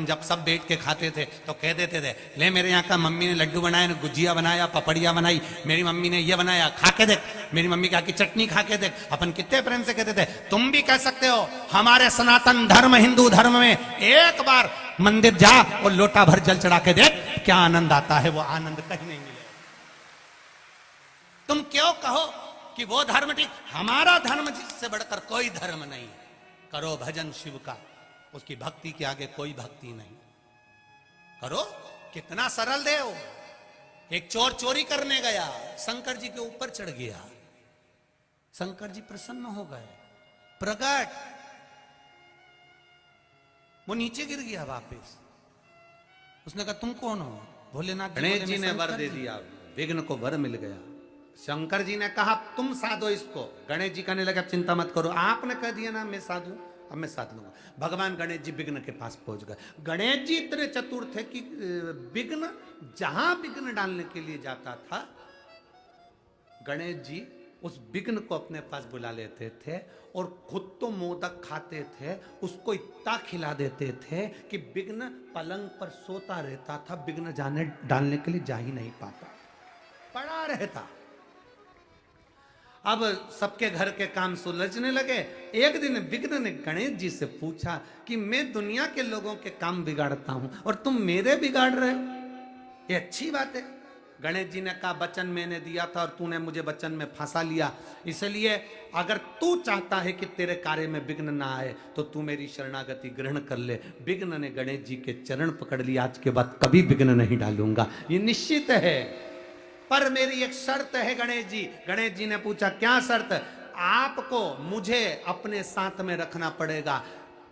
हम जब सब बैठ के खाते थे तो कह देते थे, ले मेरे यहाँ का मम्मी ने लड्डू बनाए, गुजिया बनाया, पपड़िया बनाई, मेरी मम्मी ने ये बनाया, खा के देख, मेरी मम्मी की चटनी खा के देख। अपन कितने प्रेम से कहते थे। तुम भी कह सकते हो, हमारे सनातन धर्म हिंदू धर्म में एक बार मंदिर जा और लोटा भर जल चढ़ा के देख, क्या आनंद आता है, वो आनंद कहीं नहीं मिलेगा। तुम क्यों कहो कि वो धर्म ठीक, हमारा धर्म जिससे बढ़कर कोई धर्म नहीं। करो भजन शिव का, उसकी भक्ति के आगे कोई भक्ति नहीं। करो, कितना सरल देव। एक चोर चोरी करने गया, शंकर जी के ऊपर चढ़ गया, शंकर जी प्रसन्न हो गए, प्रकट, वो नीचे गिर गया वापस। उसने कहा तुम कौन हो? भोलेनाथ गणेश जी ने वर दे दिया, विघ्न को वर मिल गया। शंकर जी ने कहा तुम साधो इसको। गणेश जी कहने लगे चिंता मत करो, आपने कह दिया ना मैं साधु, अब मैं साध लूंगा। भगवान गणेश जी विघ्न के पास पहुंच गए। गणेश जी इतने चतुर थे कि विघ्न जहां विघ्न डालने के लिए जाता था, गणेश जी उस विघ्न को अपने पास बुला लेते थे और खुद तो मोदक खाते थे, उसको इतना खिला देते थे कि विघ्न पलंग पर सोता रहता था, विघ्न जाने डालने के लिए जा ही नहीं पाता, पड़ा रहता। अब सबके घर के काम सुलझने लगे। एक दिन विघ्न ने गणेश जी से पूछा कि मैं दुनिया के लोगों के काम बिगाड़ता हूं और तुम मेरे बिगाड़ रहे हो, ये अच्छी बात है। गणेश जी ने कहा वचन मैंने दिया था और तूने मुझे वचन में फंसा लिया, इसलिए अगर तू चाहता है कि तेरे कार्य में विघ्न ना आए तो तू मेरी शरणागति ग्रहण कर ले। विघ्न ने गणेश जी के चरण पकड़ लिया, आज के बाद कभी विघ्न नहीं डालूंगा, ये निश्चित है, पर मेरी एक शर्त है गणेश जी। गणेश जी ने पूछा क्या शर्त? आपको मुझे अपने साथ में रखना पड़ेगा,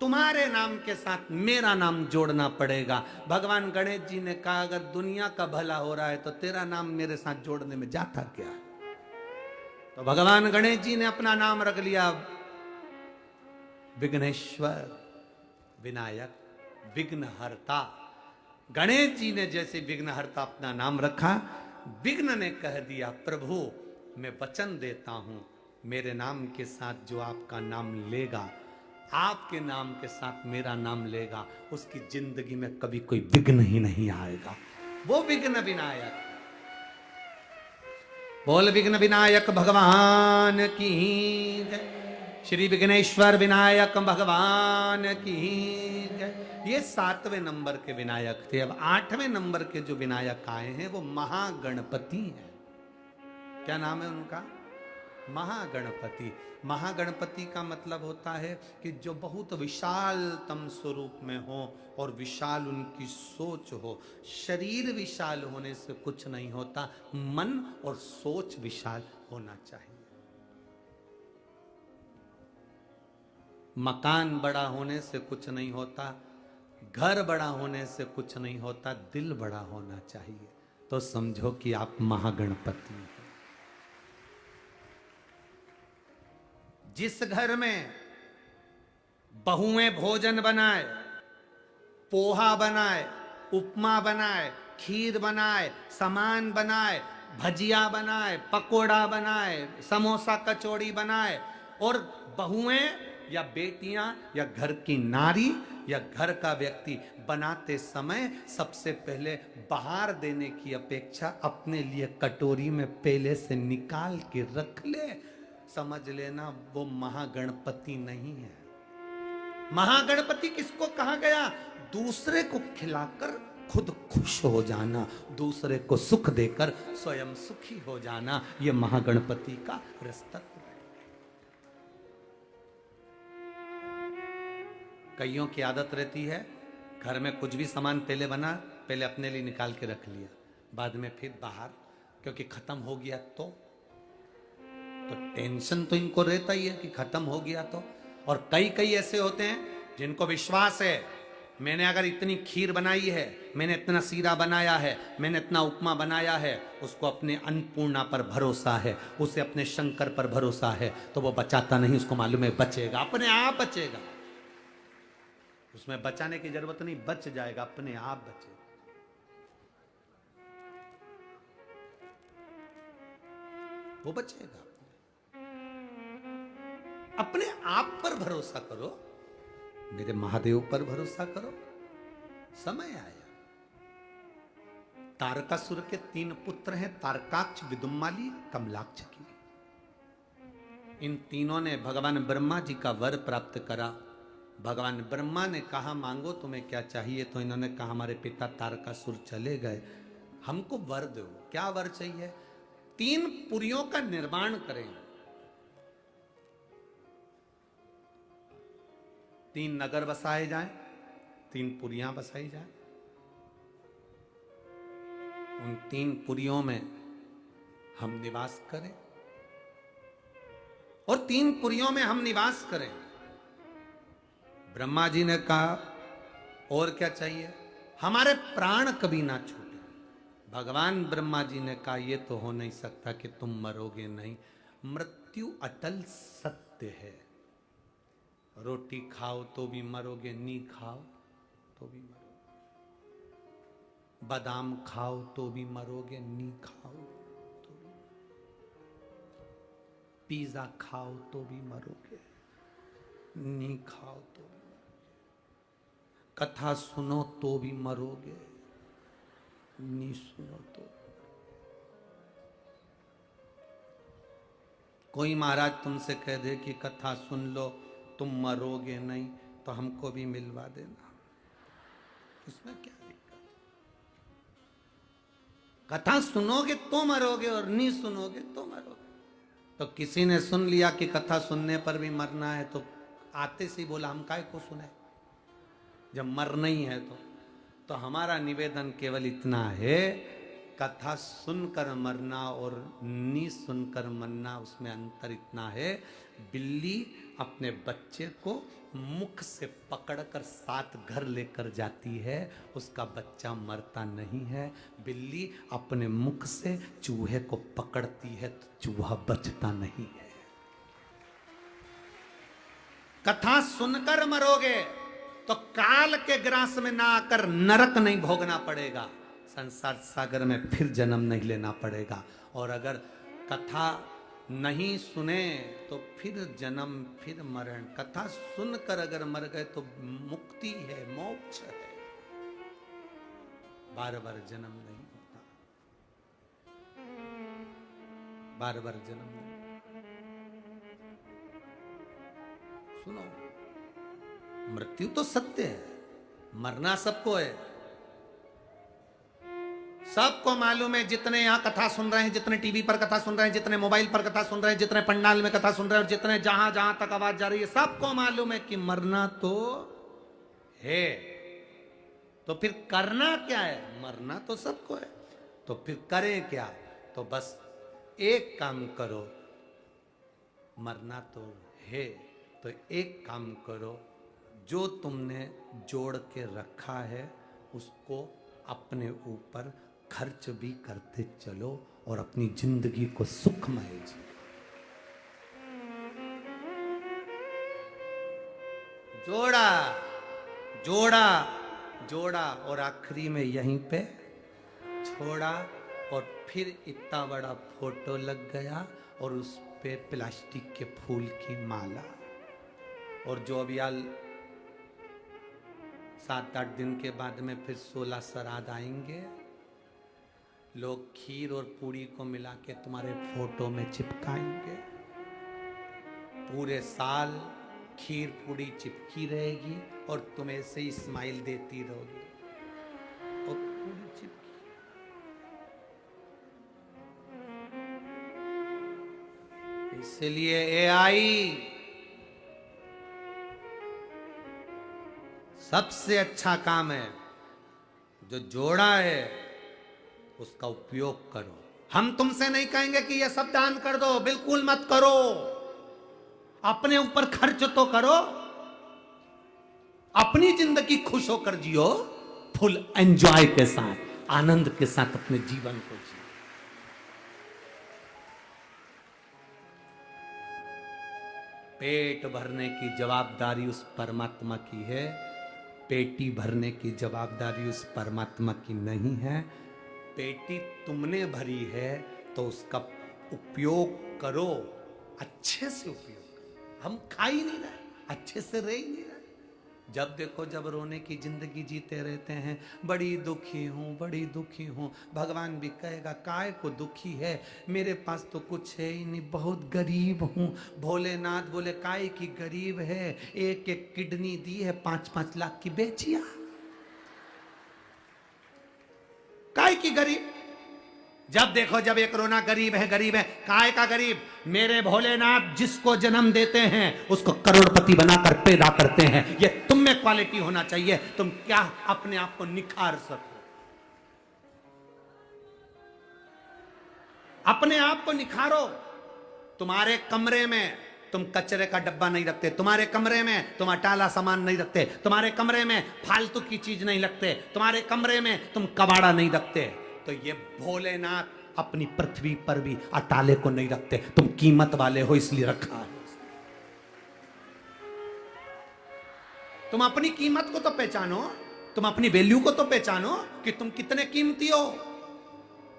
तुम्हारे नाम के साथ मेरा नाम जोड़ना पड़ेगा। भगवान गणेश जी ने कहा अगर दुनिया का भला हो रहा है तो तेरा नाम मेरे साथ जोड़ने में जाता क्या? तो भगवान गणेश जी ने अपना नाम रख लिया विघ्नेश्वर, विनायक, विघ्नहर्ता। गणेश जी ने जैसे विघ्नहर्ता अपना नाम रखा, विघ्न ने कह दिया प्रभु मैं वचन देता हूं, मेरे नाम के साथ जो आपका नाम लेगा, आपके नाम के साथ मेरा नाम लेगा, उसकी जिंदगी में कभी कोई विघ्न ही नहीं आएगा। वो विघ्न विनायक, बोल विघ्न विनायक भगवान की जय, श्री विघ्नेश्वर विनायक भगवान की जय। ये 7वें नंबर के विनायक थे। अब 8वें नंबर के जो विनायक आए हैं वो महागणपति हैं। क्या नाम है उनका? महागणपति। महागणपति का मतलब होता है कि जो बहुत विशालतम स्वरूप में हो और विशाल उनकी सोच हो। शरीर विशाल होने से कुछ नहीं होता, मन और सोच विशाल होना चाहिए। मकान बड़ा होने से कुछ नहीं होता, घर बड़ा होने से कुछ नहीं होता, दिल बड़ा होना चाहिए। तो समझो कि आप महागणपति हैं। जिस घर में बहुएं भोजन बनाए, पोहा बनाए, उपमा बनाए, खीर बनाए, सामान बनाए, भजिया बनाए, पकोड़ा बनाए, समोसा कचौड़ी बनाए, और बहुएं या बेटियां या घर की नारी या घर का व्यक्ति बनाते समय सबसे पहले बाहर देने की अपेक्षा अपने लिए कटोरी में पहले से निकाल के रख ले, समझ लेना वो महागणपति नहीं है। महागणपति किसको कहा गया? दूसरे को खिलाकर खुद खुश हो जाना, दूसरे को सुख देकर स्वयं सुखी हो जाना, ये महागणपति का रस्तत्व। कईयों की आदत रहती है घर में कुछ भी सामान पहले बना, पहले अपने लिए निकाल के रख लिया, बाद में फिर बाहर, क्योंकि खत्म हो गया तो टेंशन तो इनको रहता ही है कि खत्म हो गया तो। और कई ऐसे होते हैं जिनको विश्वास है मैंने अगर इतनी खीर बनाई है, मैंने इतना सीरा बनाया है, मैंने इतना उपमा बनाया है, उसको अपने अन्नपूर्णा पर भरोसा है, उसे अपने शंकर पर भरोसा है, तो वो बचाता नहीं, उसको मालूम है बचेगा, अपने आप बचेगा, उसमें बचाने की जरूरत नहीं, बच जाएगा, अपने आप बचेगा। वो बचेगा। अपने आप पर भरोसा करो, मेरे महादेव पर भरोसा करो, समय आया। तारकासुर के 3 पुत्र हैं, तारकाक्ष, विदुम्माली, कमलाक्ष की। इन तीनों ने भगवान ब्रह्मा जी का वर प्राप्त करा। भगवान ब्रह्मा ने कहा मांगो तुम्हें क्या चाहिए, तो इन्होंने कहा हमारे पिता तारकासुर चले गए, हमको वर दो। क्या वर चाहिए? 3 पुरियों का निर्माण करें, 3 नगर बसाए जाएं, 3 पुरियां बसाई जाएं। उन 3 पुरियों में हम निवास करें और 3 पुरियों में हम निवास करें। ब्रह्मा जी ने कहा और क्या चाहिए? हमारे प्राण कभी ना छूटे। भगवान ब्रह्मा जी ने कहा यह तो हो नहीं सकता कि तुम मरोगे नहीं, मृत्यु अटल सत्य है। रोटी खाओ तो भी मरोगे, नी खाओ तो भी मरोगे, बादाम खाओ तो भी मरोगे, नी खाओ तो भी, पिज्जा खाओ तो भी मरोगे, नी खाओ तो भी मरोगे, कथा सुनो तो भी मरोगे, नी सुनो तो। कोई महाराज तुमसे कह दे कि कथा सुन लो तुम मरोगे नहीं, तो हमको भी मिलवा देना, इसमें क्या दिक्कत? कथा सुनोगे तो मरोगे और नहीं सुनोगे तो मरोगे। तो किसी ने सुन लिया कि कथा सुनने पर भी मरना है, तो आते से ही बोला हम काय को सुने, जब मरना ही है तो हमारा निवेदन केवल इतना है, कथा सुनकर मरना और नी सुनकर मरना, उसमें अंतर इतना है, बिल्ली अपने बच्चे को मुख से पकड़कर साथ घर लेकर जाती है, उसका बच्चा मरता नहीं है। बिल्ली अपने मुख से चूहे को पकड़ती है तो चूहा बचता नहीं है। कथा सुनकर मरोगे तो काल के ग्रास में ना आकर नरक नहीं भोगना पड़ेगा, संसार सागर में फिर जन्म नहीं लेना पड़ेगा। और अगर कथा नहीं सुने तो फिर जन्म, फिर मरण। कथा सुनकर अगर मर गए तो मुक्ति है, मोक्ष है, बार बार जन्म नहीं होता, बार बार जन्म नहीं। सुनो, मृत्यु तो सत्य है, मरना सबको है, सबको मालूम है। जितने यहां कथा सुन रहे हैं, जितने टीवी पर कथा सुन रहे हैं, जितने मोबाइल पर कथा सुन रहे हैं, जितने पंडाल में कथा सुन रहे हैं, और जितने जहां जहां तक आवाज जा रही है, सबको मालूम है कि मरना तो है। तो फिर करना क्या है? मरना तो सबको है, तो फिर करें क्या? तो बस एक काम करो, मरना तो है तो एक काम करो, जो तुमने जोड़ के रखा है उसको अपने ऊपर खर्च भी करते चलो और अपनी जिंदगी को सुखमय जियो। जोड़ा जोड़ा जोड़ा और आखिरी में यहीं पे छोड़ा, और फिर इतना बड़ा फोटो लग गया और उस पे प्लास्टिक के फूल की माला। और जो अब यार 7-8 दिन के बाद में फिर 16 श्राद्ध आएंगे, लोग खीर और पूरी को मिला के तुम्हारे फोटो में चिपकाएंगे। पूरे साल खीर पूरी चिपकी रहेगी और तुम ऐसे ही स्माइल देती रहोगी और पूरी चिपकी। इसलिए एआई सबसे अच्छा काम है, जो जोड़ा है उसका उपयोग करो। हम तुमसे नहीं कहेंगे कि यह सब दान कर दो, बिल्कुल मत करो, अपने ऊपर खर्च तो करो, अपनी जिंदगी खुश होकर जियो, फुल एंजॉय के साथ, आनंद के साथ अपने जीवन को जियो। पेट भरने की जवाबदारी उस परमात्मा की है, पेटी भरने की जवाबदारी उस परमात्मा की नहीं है। पेटी तुमने भरी है तो उसका उपयोग करो, अच्छे से उपयोग करो। हम खा ही नहीं रहे, अच्छे से रह ही नहीं रहे, जब देखो जब रोने की जिंदगी जीते रहते हैं, बड़ी दुखी हूँ बड़ी दुखी हूँ। भगवान भी कहेगा काय को दुखी है, मेरे पास तो कुछ है ही नहीं, बहुत गरीब हूँ। भोलेनाथ बोले काय की गरीब है, एक एक किडनी दी है, 5-5 लाख की बेचिया। काय की गरीब, जब देखो जब एक रोना गरीब है गरीब है। काय का गरीब, मेरे भोलेनाथ जिसको जन्म देते हैं उसको करोड़पति बनाकर पैदा करते हैं। ये तुम में क्वालिटी होना चाहिए, तुम क्या अपने आप को निखार सको, अपने आप को निखारो। तुम्हारे कमरे में तुम कचरे का डब्बा नहीं रखते, तुम्हारे कमरे में तुम अटाला सामान नहीं रखते, तुम्हारे कमरे में फालतू की चीज नहीं रखते, तुम्हारे कमरे में तुम कबाड़ा नहीं रखते। तो ये भोलेनाथ अपनी पृथ्वी पर भी अटाले को नहीं रखते, तुम कीमत वाले हो इसलिए रखा है। तुम अपनी कीमत को तो पहचानो, तुम अपनी वैल्यू को तो पहचानो कि तुम कितने कीमती हो,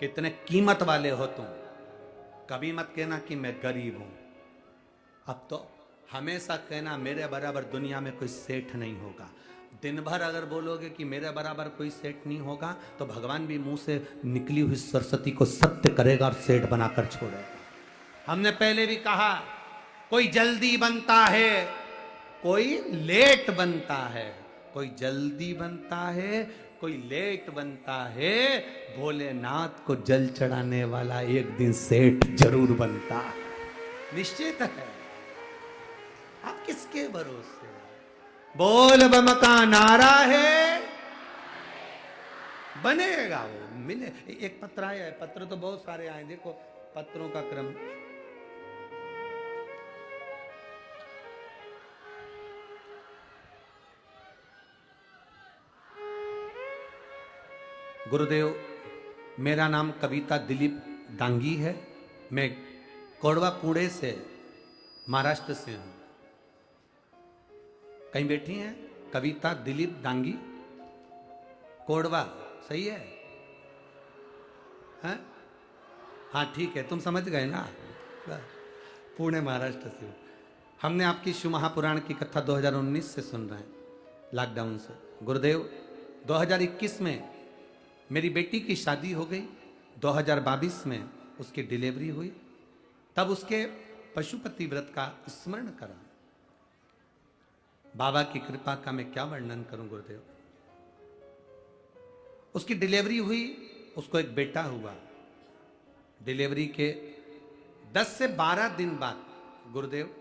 कितने कीमत वाले हो तुम। कभी मत कहना कि मैं गरीब हूं। अब तो हमेशा कहना मेरे बराबर दुनिया में कोई सेठ नहीं होगा। दिन भर अगर बोलोगे कि मेरे बराबर कोई सेठ नहीं होगा तो भगवान भी मुंह से निकली हुई सरस्वती को सत्य करेगा और सेठ बनाकर छोड़ेगा। हमने पहले भी कहा, कोई जल्दी बनता है कोई लेट बनता है, कोई जल्दी बनता है कोई लेट बनता है। भोलेनाथ को जल चढ़ाने वाला एक दिन सेठ जरूर बनता है, निश्चित है। आप किसके भरोसे? बोल बम का नारा है, बनेगा वो, मिले। एक पत्र आया है, पत्र तो बहुत सारे आए, देखो पत्रों का क्रम। गुरुदेव, मेरा नाम कविता दिलीप डांगी है, मैं कोड़वा कूड़े से महाराष्ट्र से हूं। कहीं बैठी हैं? कविता दिलीप डांगी, कोड़वा, सही है? हैं? हाँ ठीक है, तुम समझ गए ना, पुणे महाराष्ट्र से। हमने आपकी शिव महापुराण की कथा 2019 से सुन रहे हैं, लॉकडाउन से। गुरुदेव, 2021 में मेरी बेटी की शादी हो गई, 2022 में उसकी डिलीवरी हुई, तब उसके पशुपति व्रत का स्मरण करा। बाबा की कृपा का मैं क्या वर्णन करूं गुरुदेव। उसकी डिलीवरी हुई, उसको एक बेटा हुआ। डिलीवरी के 10 से 12 दिन बाद गुरुदेव,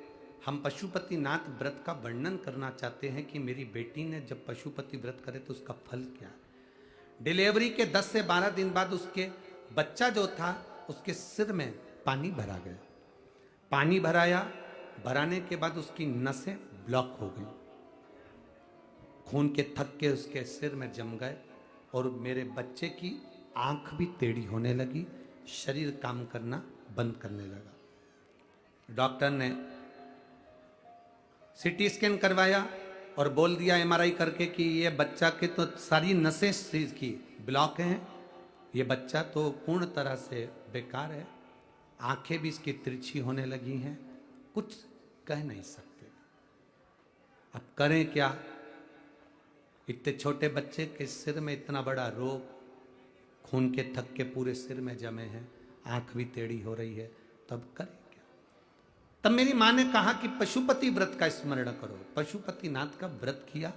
हम पशुपति नाथ व्रत का वर्णन करना चाहते हैं कि मेरी बेटी ने जब पशुपति व्रत करे तो उसका फल क्या है। डिलीवरी के 10 से 12 दिन बाद उसके बच्चा जो था उसके सिर में पानी भरा गया। पानी भराया, भराने के बाद उसकी नसें ब्लॉक हो गई, खून के थक्के उसके सिर में जम गए और मेरे बच्चे की आंख भी टेढ़ी होने लगी, शरीर काम करना बंद करने लगा। डॉक्टर ने सीटी स्कैन करवाया और बोल दिया एमआरआई करके कि ये बच्चा के तो सारी नसें की ब्लॉक हैं, ये बच्चा तो पूर्ण तरह से बेकार है, आंखें भी इसकी तिरछी होने लगी हैं, कुछ कह नहीं सकते। अब करें क्या? इतने छोटे बच्चे के सिर में इतना बड़ा रोग, खून के थक्के पूरे सिर में जमे हैं, आंख भी टेढ़ी हो रही है, तब करें क्या? तब मेरी मां ने कहा कि पशुपति व्रत का स्मरण करो। पशुपति नाथ का व्रत किया।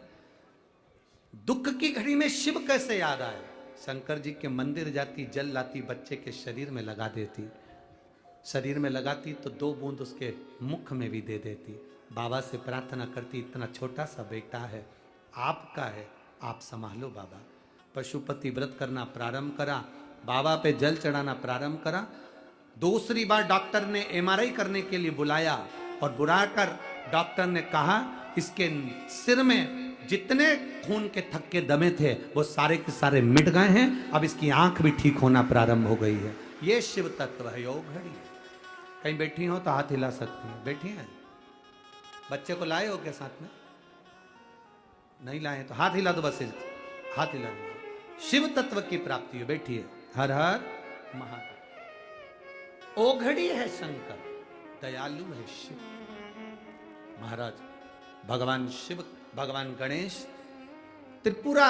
दुख की घड़ी में शिव कैसे याद आए? शंकर जी के मंदिर जाती, जल लाती, बच्चे के शरीर में लगा देती, शरीर में लगाती तो 2 बूंद उसके मुख में भी दे देती। बाबा से प्रार्थना करती, इतना छोटा सा बेटा है, आपका है, आप संभालो बाबा। पशुपति व्रत करना प्रारंभ करा, बाबा पे जल चढ़ाना प्रारंभ करा। दूसरी बार डॉक्टर ने एमआरआई करने के लिए बुलाया और बुलाकर डॉक्टर ने कहा इसके सिर में जितने खून के थक्के दमे थे वो सारे के सारे मिट गए हैं, अब इसकी आंख भी ठीक होना प्रारंभ हो गई है। ये शिव तत्व है, योग घड़ी। कहीं बैठी हो तो हाथ हिला सकती है। बैठी हैं? बच्चे को लाए हो क्या साथ में? नहीं लाए तो हाथ हिला दो, बस हाथ हिला दो। शिव तत्व की प्राप्ति है। बैठिए। हर हर महादेव। ओघड़ी है शंकर, दयालु है शिव। महाराज भगवान शिव भगवान गणेश त्रिपुरा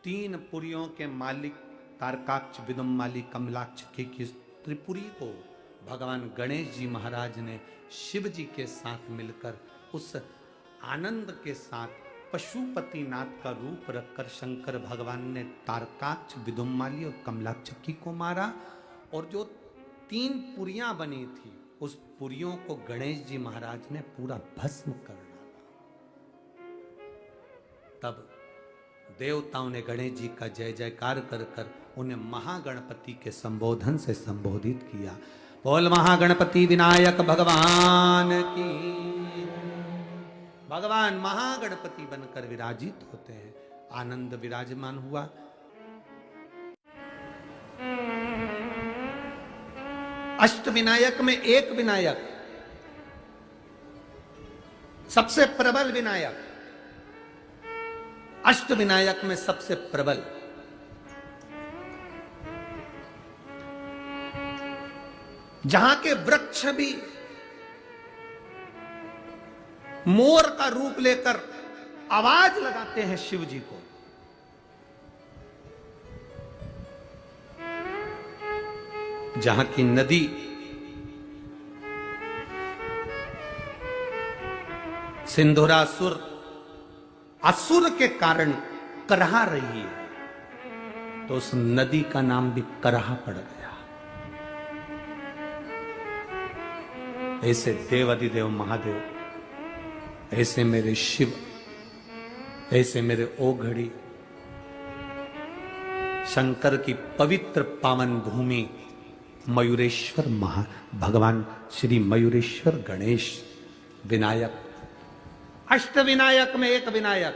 3 पुरियों के मालिक तारकाक्ष, विदुम्माली, कमलाक्ष की त्रिपुरी को भगवान गणेश जी महाराज ने शिव जी के साथ मिलकर उस आनंद के साथ पशुपतिनाथ का रूप रखकर शंकर भगवान ने तारकाक्ष, विदुम्माली और कमलाक्ष को मारा। और जो 3 पुरियां बनी थी उस पुरियों को गणेश जी महाराज ने पूरा भस्म कर डाला। तब देवताओं ने गणेश जी का जय जयकार कर कर उन्हें महागणपति के संबोधन से संबोधित किया। बोल महागणपति विनायक भगवान की। भगवान महागणपति बनकर विराजित होते हैं, आनंद विराजमान हुआ। अष्ट विनायक में एक विनायक, सबसे प्रबल विनायक, अष्ट विनायक में सबसे प्रबल, जहां के वृक्ष भी मोर का रूप लेकर आवाज लगाते हैं शिव जी को। जहां की नदी सिंधुरासुर असुर के कारण करहा रही है, तो उस नदी का नाम भी करहा पड़ गया। ऐसे देव अधिदेव महादेव, ऐसे मेरे शिव, ऐसे मेरे ओघड़ी, शंकर की पवित्र पावन भूमि मयूरेश्वर भगवान श्री मयूरेश्वर गणेश विनायक, अष्ट विनायक में एक विनायक।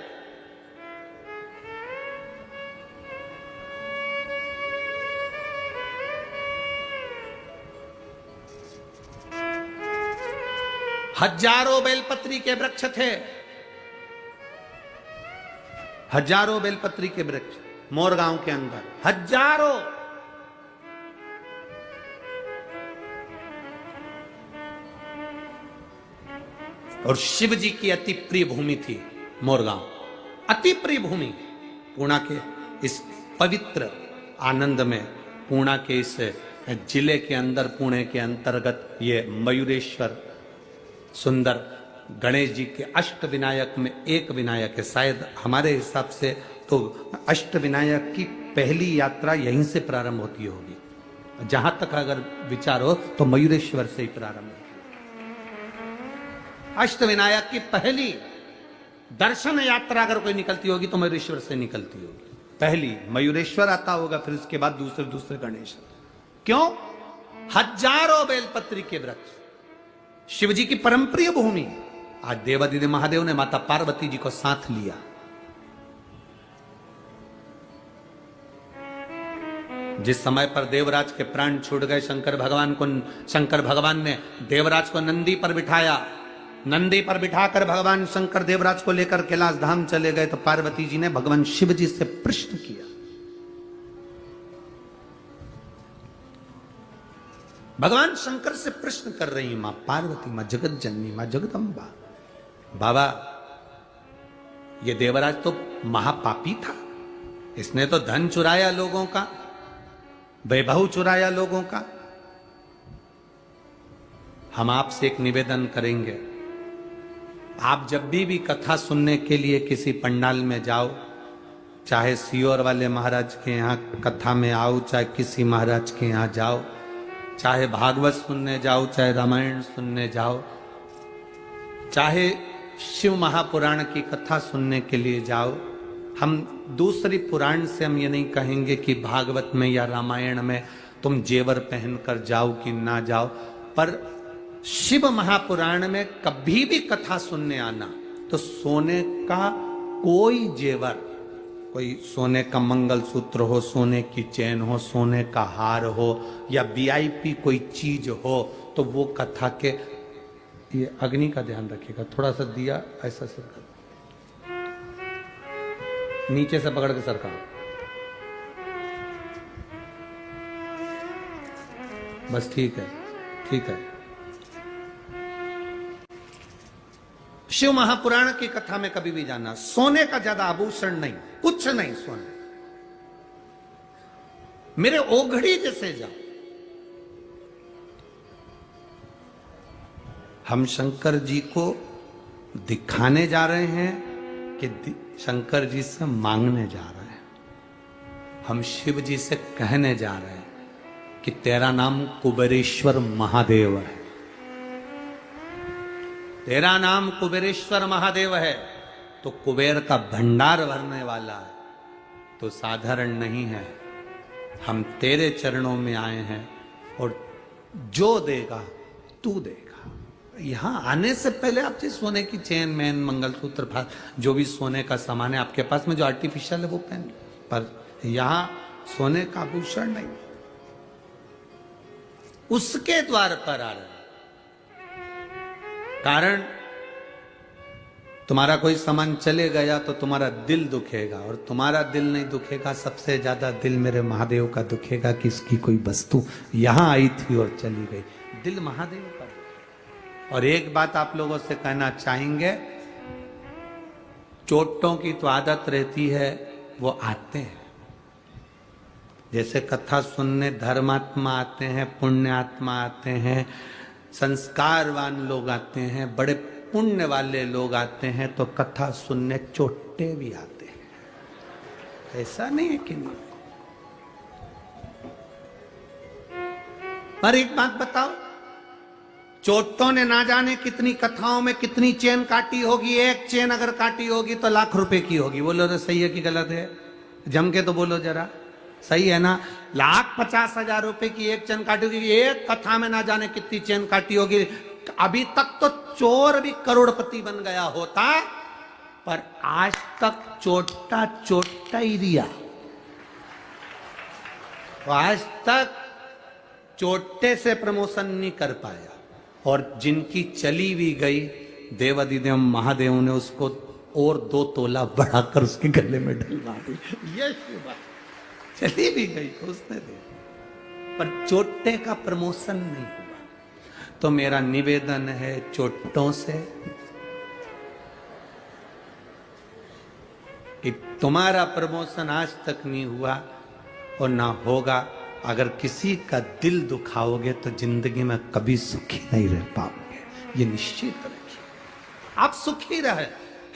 हजारों बेलपत्री के वृक्ष थे, हजारों बेलपत्री के वृक्ष मोरगांव के अंदर, हजारों। और शिव जी की अति प्रिय भूमि थी मोरगांव, अति प्रिय भूमि। पूर्णा के इस पवित्र आनंद में, पूर्णा के इस जिले के अंदर, पुणे के अंतर्गत ये मयूरेश्वर सुंदर गणेश जी के अष्ट विनायक में एक विनायक है। शायद हमारे हिसाब से तो अष्ट विनायक की पहली यात्रा यहीं से प्रारंभ होती होगी। जहां तक अगर विचार हो तो मयूरेश्वर से ही प्रारंभ होती। अष्ट विनायक की पहली दर्शन यात्रा अगर कोई निकलती होगी तो मयूरेश्वर से निकलती होगी। पहली मयूरेश्वर आता होगा, फिर उसके बाद दूसरे दूसरे गणेश। क्यों? हजारों बेलपत्री के वृक्ष, शिव जी की परमप्रिय भूमि। आज देवादिदेव महादेव ने माता पार्वती जी को साथ लिया। जिस समय पर देवराज के प्राण छूट गए, शंकर भगवान ने देवराज को नंदी पर बिठाया। नंदी पर बिठाकर भगवान शंकर देवराज को लेकर कैलाश धाम चले गए, तो पार्वती जी ने भगवान शिव जी से प्रश्न किया। भगवान शंकर से प्रश्न कर रही मां पार्वती, मां जगत जननी, मां जगदम्बा, बाबा ये देवराज तो महापापी था, इसने तो धन चुराया लोगों का, वैभव चुराया लोगों का। हम आपसे एक निवेदन करेंगे, आप जब भी कथा सुनने के लिए किसी पंडाल में जाओ, चाहे सियोर वाले महाराज के यहाँ कथा में आओ, चाहे किसी महाराज के यहाँ जाओ, चाहे भागवत सुनने जाओ, चाहे रामायण सुनने जाओ, चाहे शिव महापुराण की कथा सुनने के लिए जाओ, हम दूसरी पुराण से हम ये नहीं कहेंगे कि भागवत में या रामायण में तुम जेवर पहनकर जाओ कि ना जाओ, पर शिव महापुराण में कभी भी कथा सुनने आना तो सोने का कोई जेवर, कोई सोने का मंगलसूत्र हो, सोने की चैन हो, सोने का हार हो, या वीआईपी कोई चीज हो, तो वो कथा के, ये अग्नि का ध्यान रखिएगा, थोड़ा सा दिया ऐसा सरका, नीचे से पकड़ के सरका, बस ठीक है, ठीक है। शिव महापुराण की कथा में कभी भी जाना, सोने का ज्यादा आभूषण नहीं, कुछ नहीं सोने, मेरे ओघड़ी जैसे जाओ। हम शंकर जी को दिखाने जा रहे हैं कि शंकर जी से मांगने जा रहे हैं? हम शिव जी से कहने जा रहे हैं कि तेरा नाम कुबेरेश्वर महादेव है, तेरा नाम कुबेरेश्वर महादेव है, तो कुबेर का भंडार भरने वाला है, तो साधारण नहीं है। हम तेरे चरणों में आए हैं और जो देगा तू देगा। यहां आने से पहले आपसे सोने की चेन, मैन, मंगलसूत्र, जो भी सोने का सामान है आपके पास में, जो आर्टिफिशियल है वो पहन, पर यहां सोने का आभूषण नहीं, उसके द्वार पर आ रहे। कारण तुम्हारा कोई सामान चले गया तो तुम्हारा दिल दुखेगा, और तुम्हारा दिल नहीं दुखेगा, सबसे ज्यादा दिल मेरे महादेव का दुखेगा कि इसकी कोई वस्तु यहां आई थी और चली गई। दिल महादेव का। और एक बात आप लोगों से कहना चाहेंगे, चोटों की तो आदत रहती है, वो आते हैं, जैसे कथा सुनने धर्मात्मा आते हैं, पुण्यात्मा आते हैं, संस्कारवान लोग आते हैं, बड़े पुण्य वाले लोग आते हैं, तो कथा सुनने चोटे भी आते हैं। ऐसा नहीं है कि नहीं। पर एक बात बताओ, चोटों ने ना जाने कितनी कथाओं में कितनी चेन काटी होगी, एक चेन अगर काटी होगी तो लाख रुपए की होगी। बोलो तो सही है कि गलत है? जम के तो बोलो जरा, सही है ना? 1,50,000 रुपए की एक चेन काटी होगी, एक कथा में ना जाने कितनी चेन काटी होगी। अभी तक तो चोर भी करोड़पति बन गया होता, पर आज तक चोटा ही रिया। तो आज तक चोटे से प्रमोशन नहीं कर पाया, और जिनकी चली भी गई, देवादिदेव महादेव ने उसको और 2 तोला बढ़ाकर उसके गले में डलवा दी। ये बात चली भी गई तो उसने दे, पर चोटे का प्रमोशन नहीं हुआ। तो मेरा निवेदन है चोटों से कि तुम्हारा प्रमोशन आज तक नहीं हुआ और ना होगा। अगर किसी का दिल दुखाओगे तो जिंदगी में कभी सुखी नहीं रह पाओगे, ये निश्चित रखिए। आप सुखी रहे।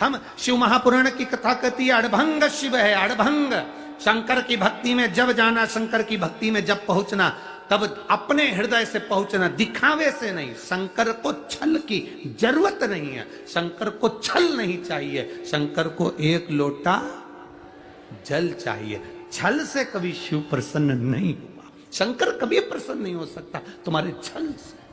हम शिव महापुराण की कथा कहती है, अड़भंग शिव है, अड़भंग। शंकर की भक्ति में जब जाना, शंकर की भक्ति में जब पहुंचना, तब अपने हृदय से पहुंचना, दिखावे से नहीं। शंकर को छल की जरूरत नहीं है, शंकर को छल नहीं चाहिए, शंकर को एक लोटा जल चाहिए। छल से कभी शिव प्रसन्न नहीं हुआ, शंकर कभी प्रसन्न नहीं हो सकता तुम्हारे छल से।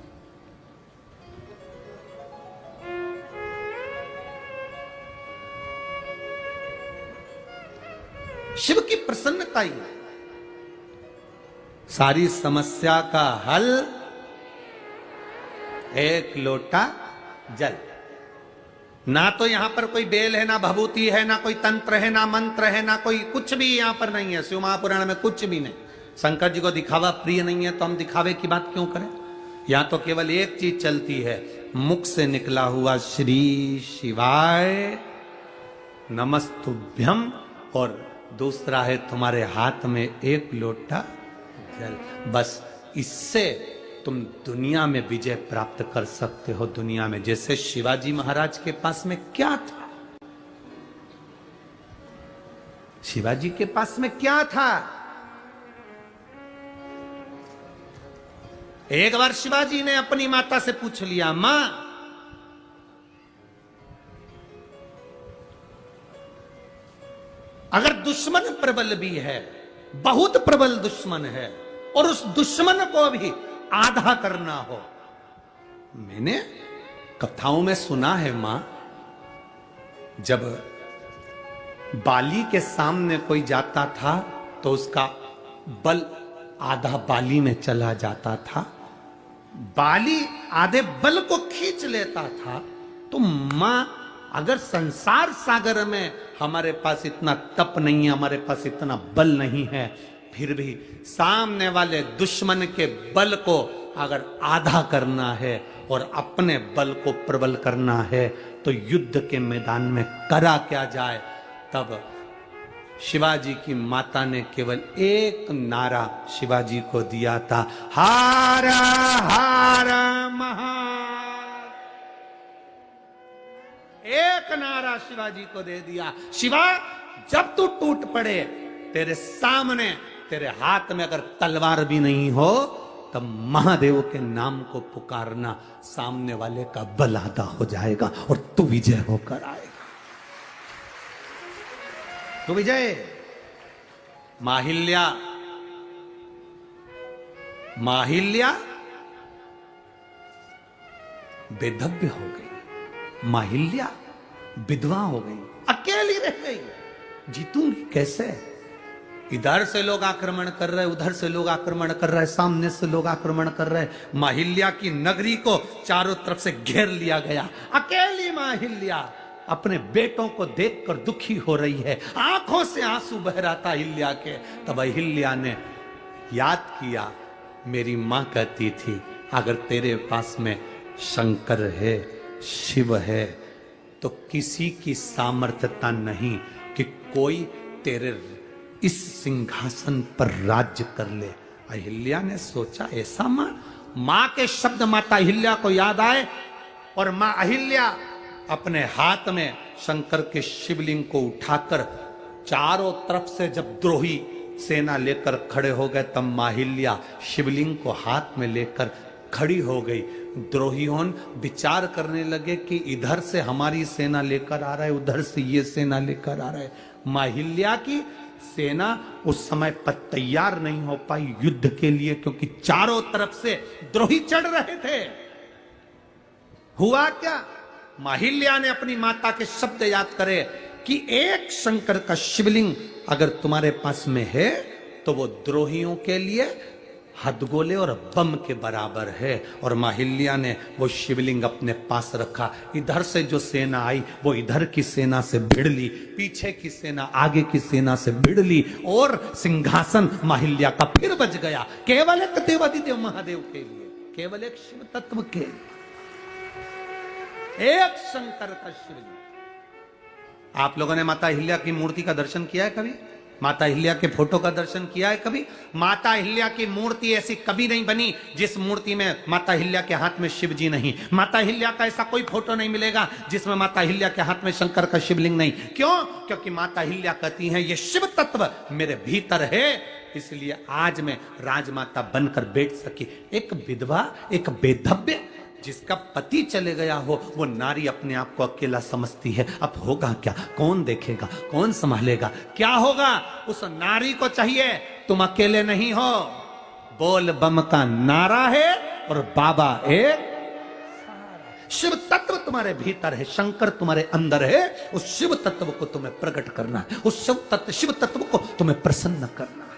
शिव की प्रसन्नता ही सारी समस्या का हल, एक लोटा जल। ना तो यहां पर कोई बेल है, ना भभूति है, ना कोई तंत्र है, ना मंत्र है, ना कोई कुछ भी यहां पर नहीं है। शिव महापुराण में कुछ भी नहीं। शंकर जी को दिखावा प्रिय नहीं है, तो हम दिखावे की बात क्यों करें? यहां तो केवल एक चीज चलती है, मुख से निकला हुआ श्री शिवाय नमस्तुभ्यम, और दूसरा है तुम्हारे हाथ में एक लोटा जल। बस इससे तुम दुनिया में विजय प्राप्त कर सकते हो। दुनिया में जैसे शिवाजी महाराज के पास में क्या था, शिवाजी के पास में क्या था? एक बार शिवाजी ने अपनी माता से पूछ लिया, मां अगर दुश्मन प्रबल भी है, बहुत प्रबल दुश्मन है, और उस दुश्मन को भी आधा करना हो। मैंने कथाओं में सुना है मां, जब बाली के सामने कोई जाता था तो उसका बल आधा बाली में चला जाता था, बाली आधे बल को खींच लेता था। तो मां, अगर संसार सागर में हमारे पास इतना तप नहीं है, हमारे पास इतना बल नहीं है, फिर भी सामने वाले दुश्मन के बल को अगर आधा करना है और अपने बल को प्रबल करना है तो युद्ध के मैदान में करा क्या जाए। तब शिवाजी की माता ने केवल एक नारा शिवाजी को दिया था, हारा हारा महार। एक नारा शिवाजी को दे दिया, शिवा जब तू टूट पड़े, तेरे सामने तेरे हाथ में अगर तलवार भी नहीं हो तब महादेव के नाम को पुकारना, सामने वाले का बल आधा हो जाएगा और तू विजय होकर आएगा। तो विजय माहिल्या बेधव्य हो गई, माहिल्या विधवा हो गई, अकेली रह गई। जीतूंगी कैसे? इधर से लोग आक्रमण कर रहे, उधर से लोग आक्रमण कर रहे, सामने से लोग आक्रमण कर रहे। माहिल्या की नगरी को चारों तरफ से घेर लिया गया। अकेली माहिल्या अपने बेटों को देखकर दुखी हो रही है, आंखों से आंसू बह रहा था अहिल्या के। तब अहिल्या ने याद किया, मेरी मां कहती थी अगर तेरे पास में शंकर है, शिव है, तो किसी की सामर्थ्यता नहीं कि कोई तेरे इस सिंहासन पर राज्य कर ले। अहिल्या ने सोचा, ऐसा मां के शब्द माता अहिल्या को याद आए और मां अहिल्या अपने हाथ में शंकर के शिवलिंग को उठाकर चारों तरफ से जब द्रोही सेना लेकर खड़े हो गए, तब माहिल्या शिवलिंग को हाथ में लेकर खड़ी हो गई। द्रोहियों विचार करने लगे कि इधर से हमारी सेना लेकर आ रहा है, उधर से ये सेना लेकर आ रहा है। माहिल्या की सेना उस समय पर तैयार नहीं हो पाई युद्ध के लिए, क्योंकि चारों तरफ से द्रोही चढ़ रहे थे। हुआ क्या? माहिल्या ने अपनी माता के शब्द याद करे कि एक शंकर का शिवलिंग अगर तुम्हारे पास में है तो वो द्रोहियों के लिए हथगोले और बम के बराबर है। और माहिल्या ने वो शिवलिंग अपने पास रखा। इधर से जो सेना आई वो इधर की सेना से भिड़ ली, पीछे की सेना आगे की सेना से भिड़ ली और सिंहासन माहिल्या का फिर बच गया, केवल एक देवाधिदेव महादेव के लिए, केवल एक शिव तत्व के लिए, एक शंकर का शिवलिंग। आप लोगों ने माता अहिल्या की मूर्ति का दर्शन किया है कभी? माता अहिल्या के फोटो का दर्शन किया है कभी? माता अहिल्या की मूर्ति ऐसी कभी नहीं बनी जिस मूर्ति में माता अहिल्या के हाथ में शिव जी नहीं। माता अहिल्या का ऐसा कोई फोटो नहीं मिलेगा जिसमें माता अहिल्या के हाथ में शंकर का शिवलिंग नहीं। क्यों? क्योंकि माता अहिल्या कहती हैं ये शिव तत्व मेरे भीतर है, इसलिए आज मैं राजमाता बनकर बैठ सकी। एक विधवा, एक बेधव्य, जिसका पति चले गया हो, वो नारी अपने आप को अकेला समझती है। अब होगा क्या? कौन देखेगा? कौन संभालेगा? क्या होगा? उस नारी को चाहिए तुम अकेले नहीं हो। बोल बम का नारा है और बाबा एक शिव तत्व तुम्हारे भीतर है, शंकर तुम्हारे अंदर है। उस शिव तत्व को तुम्हें प्रकट करना है, उस शिव तत्व को तुम्हें प्रसन्न करना है।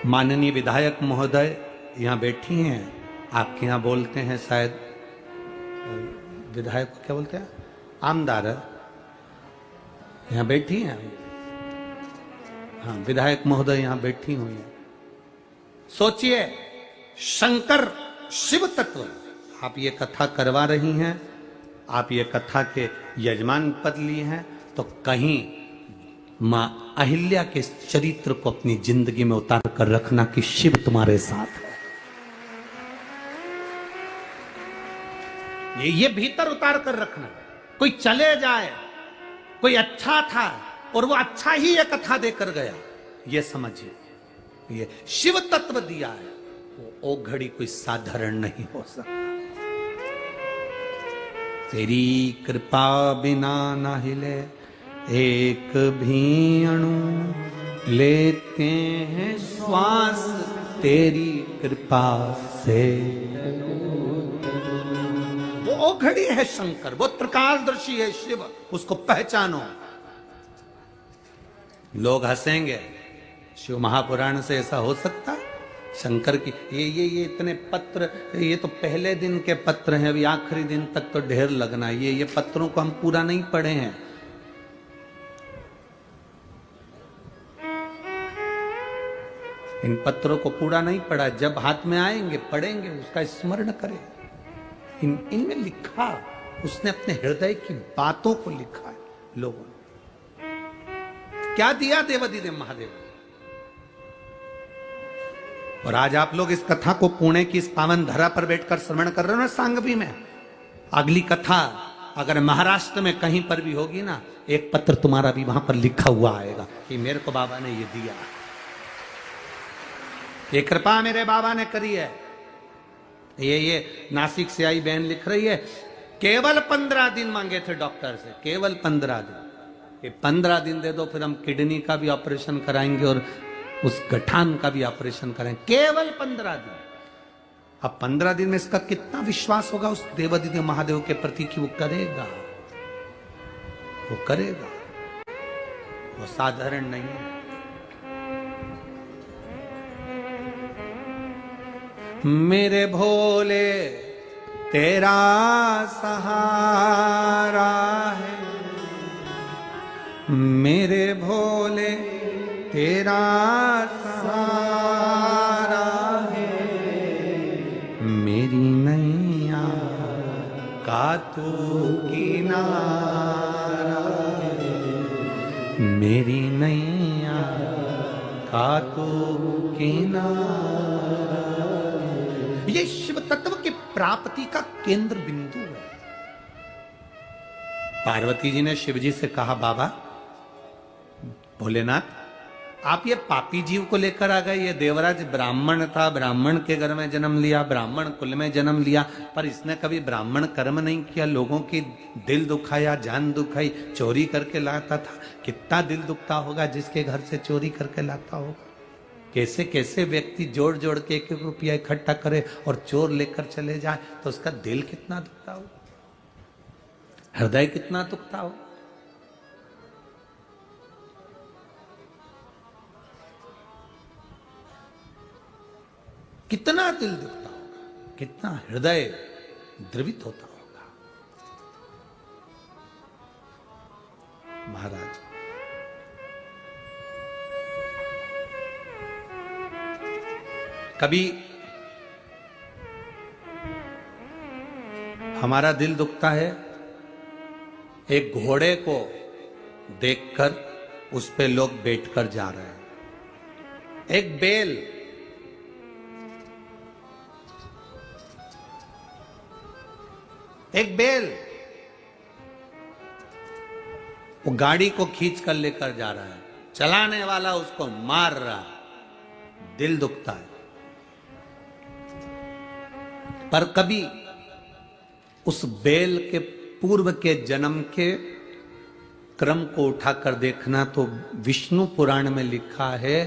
माननीय विधायक महोदय यहाँ बैठी हैं, आपके यहाँ बोलते हैं शायद विधायक को क्या बोलते हैं, आमदार, यहाँ बैठी हैं। हाँ, विधायक महोदय यहाँ बैठी हुई हैं। सोचिए, शंकर शिव तत्व, आप ये कथा करवा रही हैं, आप ये कथा के यजमान पद लिए हैं, तो कहीं मां अहिल्या के चरित्र को अपनी जिंदगी में उतार कर रखना कि शिव तुम्हारे साथ है। ये भीतर उतार कर रखना। कोई चले जाए, कोई अच्छा था और वो अच्छा ही ये कथा देकर गया, ये समझिए, ये शिव तत्व दिया है, वो घड़ी कोई साधारण नहीं हो सकता। तेरी कृपा बिना ना हिले एक भी अणु, लेते हैं श्वास तेरी कृपा से। वो घड़ी है शंकर, वो त्रिकालदर्शी है शिव, उसको पहचानो। लोग हंसेंगे, शिव महापुराण से ऐसा हो सकता? शंकर की ये इतने पत्र, ये तो पहले दिन के पत्र हैं, अभी आखिरी दिन तक तो ढेर लगना। ये पत्रों को हम पूरा नहीं पढ़े हैं। इन पत्रों को पूरा नहीं पढ़ा, जब हाथ में आएंगे पढ़ेंगे, उसका स्मरण करें। इनमें लिखा, उसने अपने हृदय की बातों को लिखा है लोगों ने। क्या दिया देवाधिदेव महादेव। और आज आप लोग इस कथा को पुणे की इस पावन धरा पर बैठकर श्रवण कर रहे हो ना सांगवी में। अगली कथा अगर महाराष्ट्र में कहीं पर भी होगी ना, एक पत्र तुम्हारा भी वहां पर लिखा हुआ आएगा कि मेरे को बाबा ने ये दिया, ये कृपा मेरे बाबा ने करी है। ये नासिक से आई बहन लिख रही है, केवल 15 दिन मांगे थे डॉक्टर से, केवल 15 दिन। ये 15 दिन दे दो, फिर हम किडनी का भी ऑपरेशन कराएंगे और उस गठान का भी ऑपरेशन करेंगे। केवल 15 दिन। अब 15 दिन में इसका कितना विश्वास होगा उस देवाधिदेव महादेव के प्रति कि वो करेगा, वो करेगा, वो साधारण नहीं है। मेरे भोले तेरा सहारा है, मेरे भोले तेरा सहारा है, मेरी नैया का तू किनारा है, मेरी नैया का तू किनारा। ये शिव तत्व की प्राप्ति का केंद्र बिंदु है। पार्वती जी ने शिव जी से कहा, बाबा भोलेनाथ आप ये पापी जीव को लेकर आ गए। ये देवराज ब्राह्मण था, ब्राह्मण के घर में जन्म लिया, ब्राह्मण कुल में जन्म लिया, पर इसने कभी ब्राह्मण कर्म नहीं किया, लोगों की दिल दुखाया, जान दुखाई, चोरी करके लाता था। कितना दिल दुखता होगा जिसके घर से चोरी करके लाता होगा। कैसे कैसे व्यक्ति जोड़ जोड़ के 1-1 रुपया इकट्ठा करे और चोर लेकर चले जाए, तो उसका दिल कितना दुखता हो, हृदय कितना दुखता हो। कितना दिल दुखता होगा, कितना हृदय द्रवित होता होगा। महाराज कभी हमारा दिल दुखता है एक घोड़े को देखकर, उस पे लोग बैठकर जा रहे हैं। एक बैल, एक बैल वो गाड़ी को खींच कर लेकर जा रहा है, चलाने वाला उसको मार रहा है, दिल दुखता है। पर कभी उस बैल के पूर्व के जन्म के क्रम को उठाकर देखना तो विष्णु पुराण में लिखा है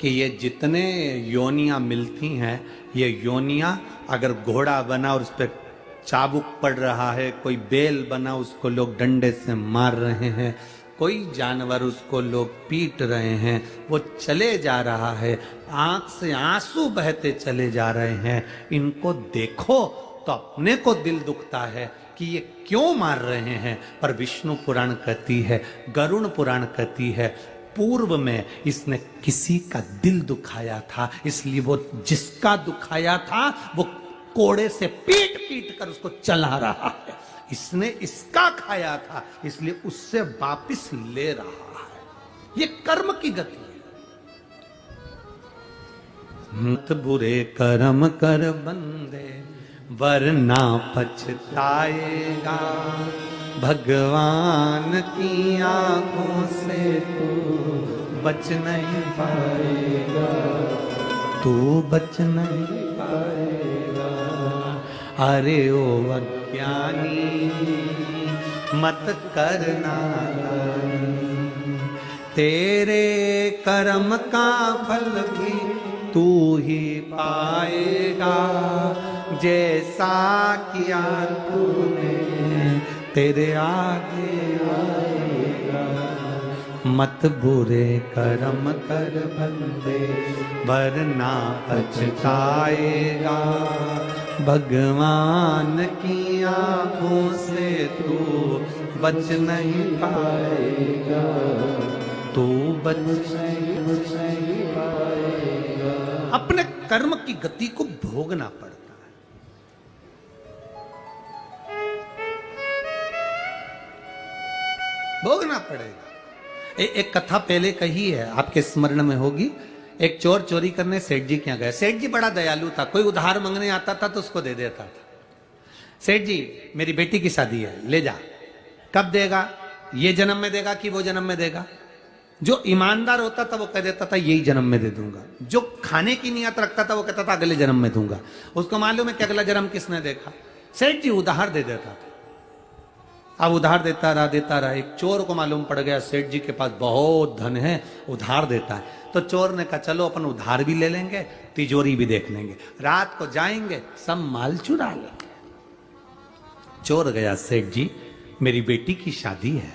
कि ये जितने योनियां मिलती हैं, ये योनियां अगर घोड़ा बना और उस पर चाबुक पड़ रहा है, कोई बैल बना उसको लोग डंडे से मार रहे हैं, कोई जानवर उसको लोग पीट रहे हैं, वो चले जा रहा है, आंख से आंसू बहते चले जा रहे हैं, इनको देखो तो अपने को दिल दुखता है कि ये क्यों मार रहे हैं। पर विष्णु पुराण कहती है, गरुण पुराण कहती है, पूर्व में इसने किसी का दिल दुखाया था, इसलिए वो जिसका दुखाया था वो कोड़े से पीट पीट कर उसको चला रहा है। इसने इसका खाया था, इसलिए उससे वापिस ले रहा है। ये कर्म की गति है। मत बुरे कर्म कर बंदे वरना पछताएगा, भगवान की आंखों से तू बच नहीं पाएगा, तू बच नहीं पाएगा। अरे ओ अज्ञानी मत करना, तेरे कर्म का फल भी तू ही पाएगा, जैसा किया तूने तेरे आगे आएगा। मत बुरे कर्म कर बंदे वरना पछताएगा, भगवान की आंखों से तू बच नहीं पाएगा, तू बच नहीं पाएगा। अपने कर्म की गति को भोगना पड़ता है। भोगना पड़ेगा। एक कथा पहले कही है, आपके स्मरण में होगी। एक चोर चोरी करने सेठ जी के यहाँ गया। सेठ जी बड़ा दयालु था, कोई उधार मांगने आता था तो उसको दे देता था। सेठ जी, मेरी बेटी की शादी है, ले जा। कब देगा? ये जन्म में देगा कि वो जन्म में देगा? जो ईमानदार होता था वो कह देता था यही जन्म में दे दूंगा। जो खाने की नियत रखता था वो कहता था अगले जन्म में दूंगा। उसको मालूम है कि अगला जन्म किसने देखा। सेठ जी उधार दे देता था। अब उधार देता रहा। एक चोर को मालूम पड़ गया सेठ जी के पास बहुत धन है, उधार देता है। तो चोर ने कहा चलो अपन उधार भी ले लेंगे, तिजोरी भी देख लेंगे, रात को जाएंगे सब माल चुरा लेंगे। चोर गया, सेठ जी मेरी बेटी की शादी है,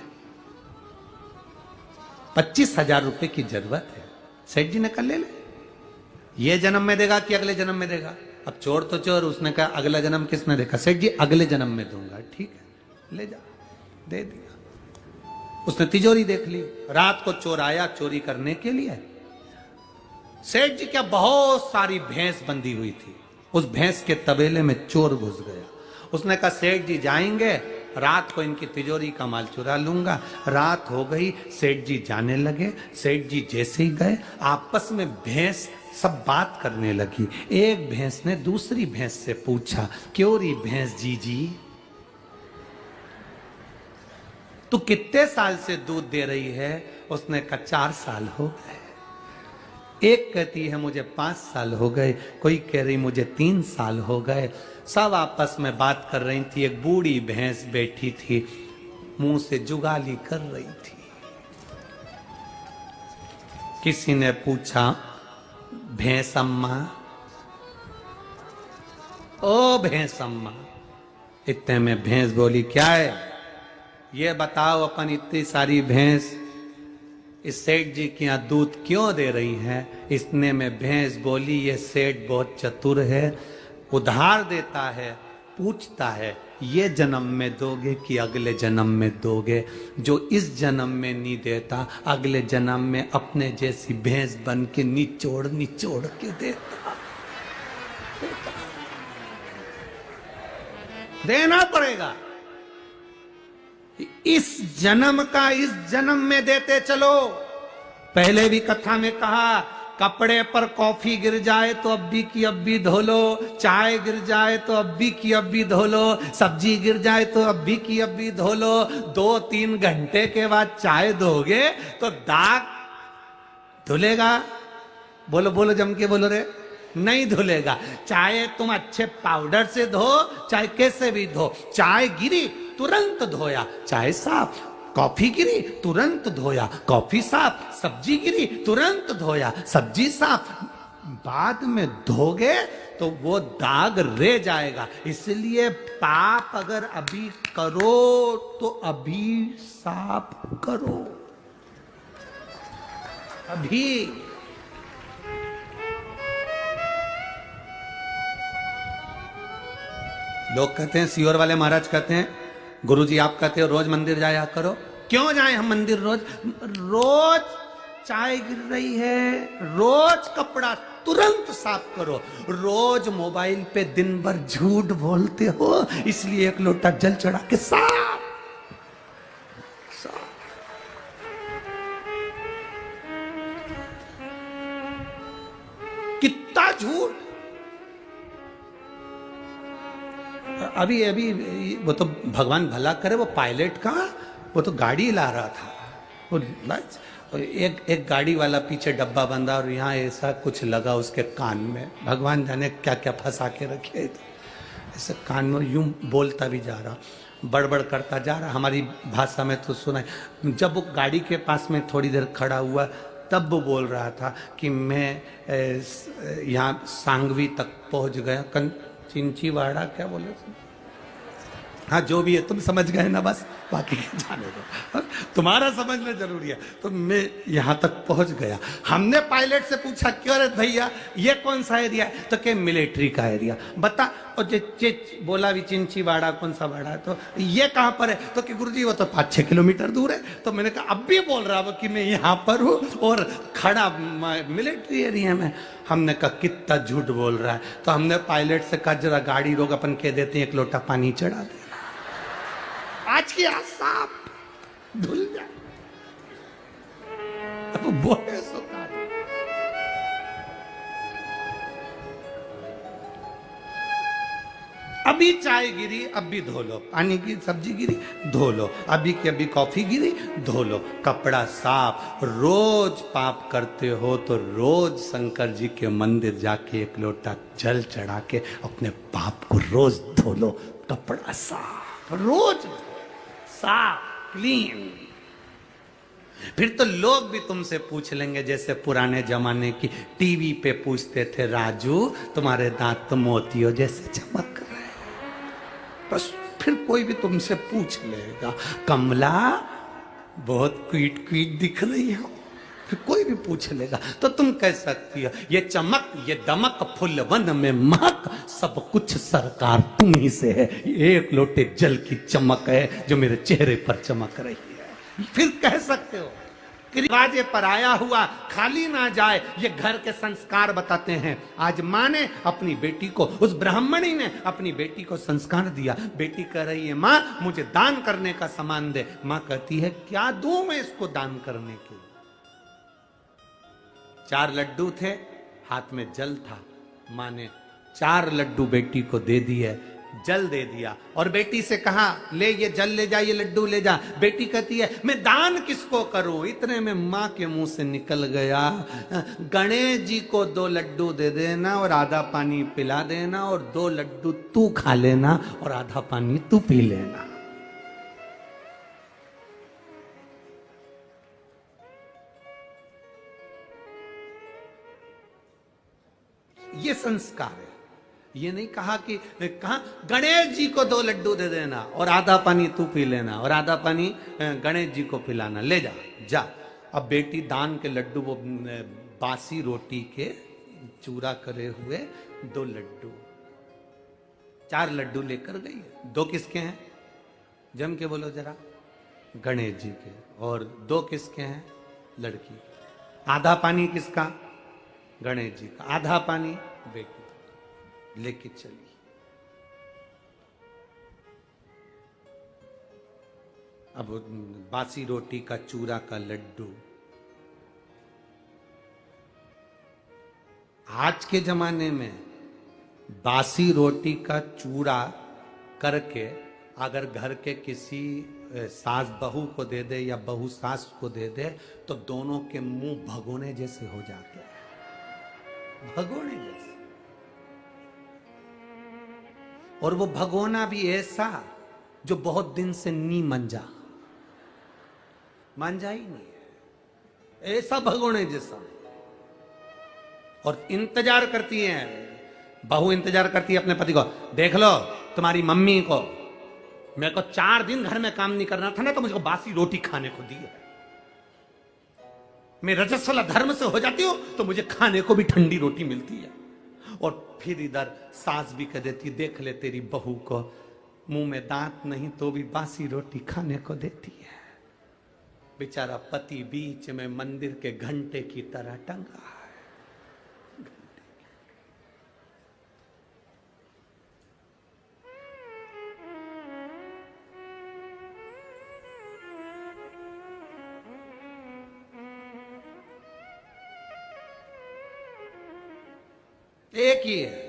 25,000 रुपए की जरूरत है। सेठ जी ने कहा ले ले। ये जन्म में देगा कि अगले जन्म में देगा? अब चोर तो चोर, उसने कहा अगला जन्म किसने देखा? सेठ जी अगले जन्म में दूंगा। ठीक है ले जा, दे दिया। उसने तिजोरी देख ली। रात को चोर आया चोरी करने के लिए। सेठ जी क्या बहुत सारी भैंस बंधी हुई थी। उस भैंस के तबेले में चोर घुस गया। उसने कहा सेठ जी जाएंगे, रात को इनकी तिजोरी का माल चुरा लूंगा। रात हो गई, सेठ जी जाने लगे। सेठ जी जैसे ही गए, आपस में भैंस सब बात करने लगी। एक भैंस ने दूसरी भैंस से पूछा, क्यों री भैंस जी तू कितने साल से दूध दे रही है? उसने कहा 4 साल हो गए। एक कहती है मुझे 5 साल हो गए, कोई कह रही मुझे 3 साल हो गए। सब आपस में बात कर रही थी। एक बूढ़ी भैंस बैठी थी, मुंह से जुगाली कर रही थी। किसी ने पूछा भैंस अम्मा, ओ भैंस अम्मा। इतने में भैंस बोली क्या है ये बताओ, अपन इतनी सारी भैंस इस सेठ जी के यहाँ दूध क्यों दे रही है? इतने में भैंस बोली ये सेठ बहुत चतुर है, उधार देता है, पूछता है ये जन्म में दोगे कि अगले जन्म में दोगे। जो इस जन्म में नहीं देता अगले जन्म में अपने जैसी भैंस बन के निचोड़ निचोड़ के देता। देना पड़ेगा। इस जन्म का इस जन्म में देते चलो। पहले भी कथा में कहा, कपड़े पर कॉफी गिर जाए तो अब्बी की अब्बी धो लो, चाय गिर जाए तो अब्बी की अब्बी धो लो, सब्जी गिर जाए तो अब्बी की अब्बी धो लो। 2-3 घंटे के बाद चाय धोगे तो दाग धुलेगा? बोलो बोलो जम के बोलो रे, नहीं धुलेगा। चाहे तुम अच्छे पाउडर से धो, चाहे कैसे भी धो, चाय गिरी तुरंत धोया, चाय साफ। कॉफी गिरी तुरंत धोया, कॉफी साफ। सब्जी गिरी तुरंत धोया, सब्जी साफ। बाद में धोगे तो वो दाग रह जाएगा। इसलिए पाप अगर अभी करो तो अभी साफ करो, अभी। लोग कहते हैं, सीहोर वाले महाराज कहते हैं, गुरुजी आप कहते हो रोज मंदिर जाया करो। क्यों जाएं हम मंदिर रोज? रोज चाय गिर रही है, रोज कपड़ा तुरंत साफ करो। रोज मोबाइल पे दिन भर झूठ बोलते हो, इसलिए एक लोटा जल चढ़ा के साफ साफ। कितना झूठ। अभी अभी वो तो भगवान भला करे, वो पायलट का वो तो गाड़ी ला रहा था, वो एक गाड़ी वाला पीछे डब्बा बंधा और यहाँ ऐसा कुछ लगा उसके कान में। भगवान जाने क्या क्या फंसा के रखे, ऐसे कान में यूं बोलता भी जा रहा, बड़बड़ करता जा रहा। हमारी भाषा में तो सुना। जब वो गाड़ी के पास में थोड़ी देर खड़ा हुआ तब वो बोल रहा था कि मैं यहाँ सांगवी तक पहुँच गया। चिंचीवाड़ा क्या बोले? हाँ जो भी है तुम समझ गए ना, बस बाकी जाने दो, तुम्हारा समझना जरूरी है। तो मैं यहाँ तक पहुँच गया। हमने पायलट से पूछा क्यों रे भैया ये कौन सा एरिया है? तो क्या मिलिट्री का एरिया बता। और बोला भी चिंचीवाड़ा कौन सा वाड़ा है? तो ये कहाँ पर है? तो कि गुरुजी वो तो 5-6 किलोमीटर दूर है। तो मैंने कहा अब भी बोल रहा हूँ कि मैं यहाँ पर हूँ और खड़ा मिलिट्री एरिया में। हमने कहा कितना झूठ बोल रहा है, तो हमने पायलट से कहा जरा गाड़ी रोक, अपन कह देते हैं एक लोटा पानी चढ़ा देना, आज की आज साफ धुल जाए। अब बोले सो अभी चाय गिरी अब भी धो लो, पानी की सब्जी गिरी धो लो, अभी की अभी कॉफी गिरी धो लो, कपड़ा साफ। रोज पाप करते हो तो रोज शंकर जी के मंदिर जाके एक लोटा जल चढ़ा के अपने पाप को रोज धो लो, कपड़ा साफ, रोज साफ क्लीन। फिर तो लोग भी तुमसे पूछ लेंगे जैसे पुराने जमाने की टीवी पे पूछते थे, राजू तुम्हारे दांत तो मोतियों जैसे चमक रहे। बस फिर कोई भी तुमसे पूछ लेगा, कमला बहुत क्वीट क्वीट दिख रही हो, फिर कोई भी पूछ लेगा तो तुम कह सकती हो ये चमक ये दमक फुलवन में महक सब कुछ सरकार तुम ही से है, एक लोटे जल की चमक है जो मेरे चेहरे पर चमक रही है। फिर कह सकते हो कि रिवाजे पर आया हुआ खाली ना जाए, ये घर के संस्कार बताते हैं। आज माँ ने अपनी बेटी को, उस ब्राह्मणी ने अपनी बेटी को संस्कार दिया। बेटी कह रही है माँ मुझे दान करने का सामान दे। माँ कहती है क्या दूं मैं इसको दान करने के? 4 लड्डू थे, हाथ में जल था। माँ ने 4 लड्डू बेटी को दे दिए, जल दे दिया और बेटी से कहा ले ये जल ले जा, ये लड्डू ले जा। बेटी कहती है मैं दान किसको करूं? इतने में माँ के मुंह से निकल गया गणेश जी को 2 लड्डू दे देना और आधा पानी पिला देना, और 2 लड्डू तू खा लेना और आधा पानी तू पी लेना। ये संस्कार है। ये नहीं कहा कि कहा गणेश जी को 2 लड्डू दे देना और आधा पानी तू पी लेना और आधा पानी गणेश जी को पिलाना, ले जा जा। अब बेटी दान के लड्डू, वो बासी रोटी के चूरा करे हुए 2 लड्डू, 4 लड्डू लेकर गई। 2 किसके हैं? जम के बोलो जरा। गणेश जी के। और 2 किसके हैं? लड़की के। आधा पानी किसका? गणेश जी का। आधा पानी बेटी लेके चली। अब बासी रोटी का चूरा का लड्डू। आज के जमाने में बासी रोटी का चूरा करके अगर घर के किसी सास बहू को दे दे या बहू सास को दे दे तो दोनों के मुंह भगोने जैसे हो जाते हैं, भगोने जैसे। और वो भगोना भी ऐसा जो बहुत दिन से नी मंजा ही नहीं है, ऐसा भगोने जैसा। और इंतजार करती है बहू, इंतजार करती है अपने पति को, देख लो तुम्हारी मम्मी को, मेरे को 4 दिन घर में काम नहीं करना था ना तो मुझको बासी रोटी खाने को दी है। मैं रजस्वला धर्म से हो जाती हूं तो मुझे खाने को भी ठंडी रोटी मिलती है। और फिर इधर सास भी कह देती, देख ले तेरी बहू को, मुंह में दांत नहीं तो भी बासी रोटी खाने को देती है। बेचारा पति बीच में मंदिर के घंटे की तरह टंगा है। एक ही है।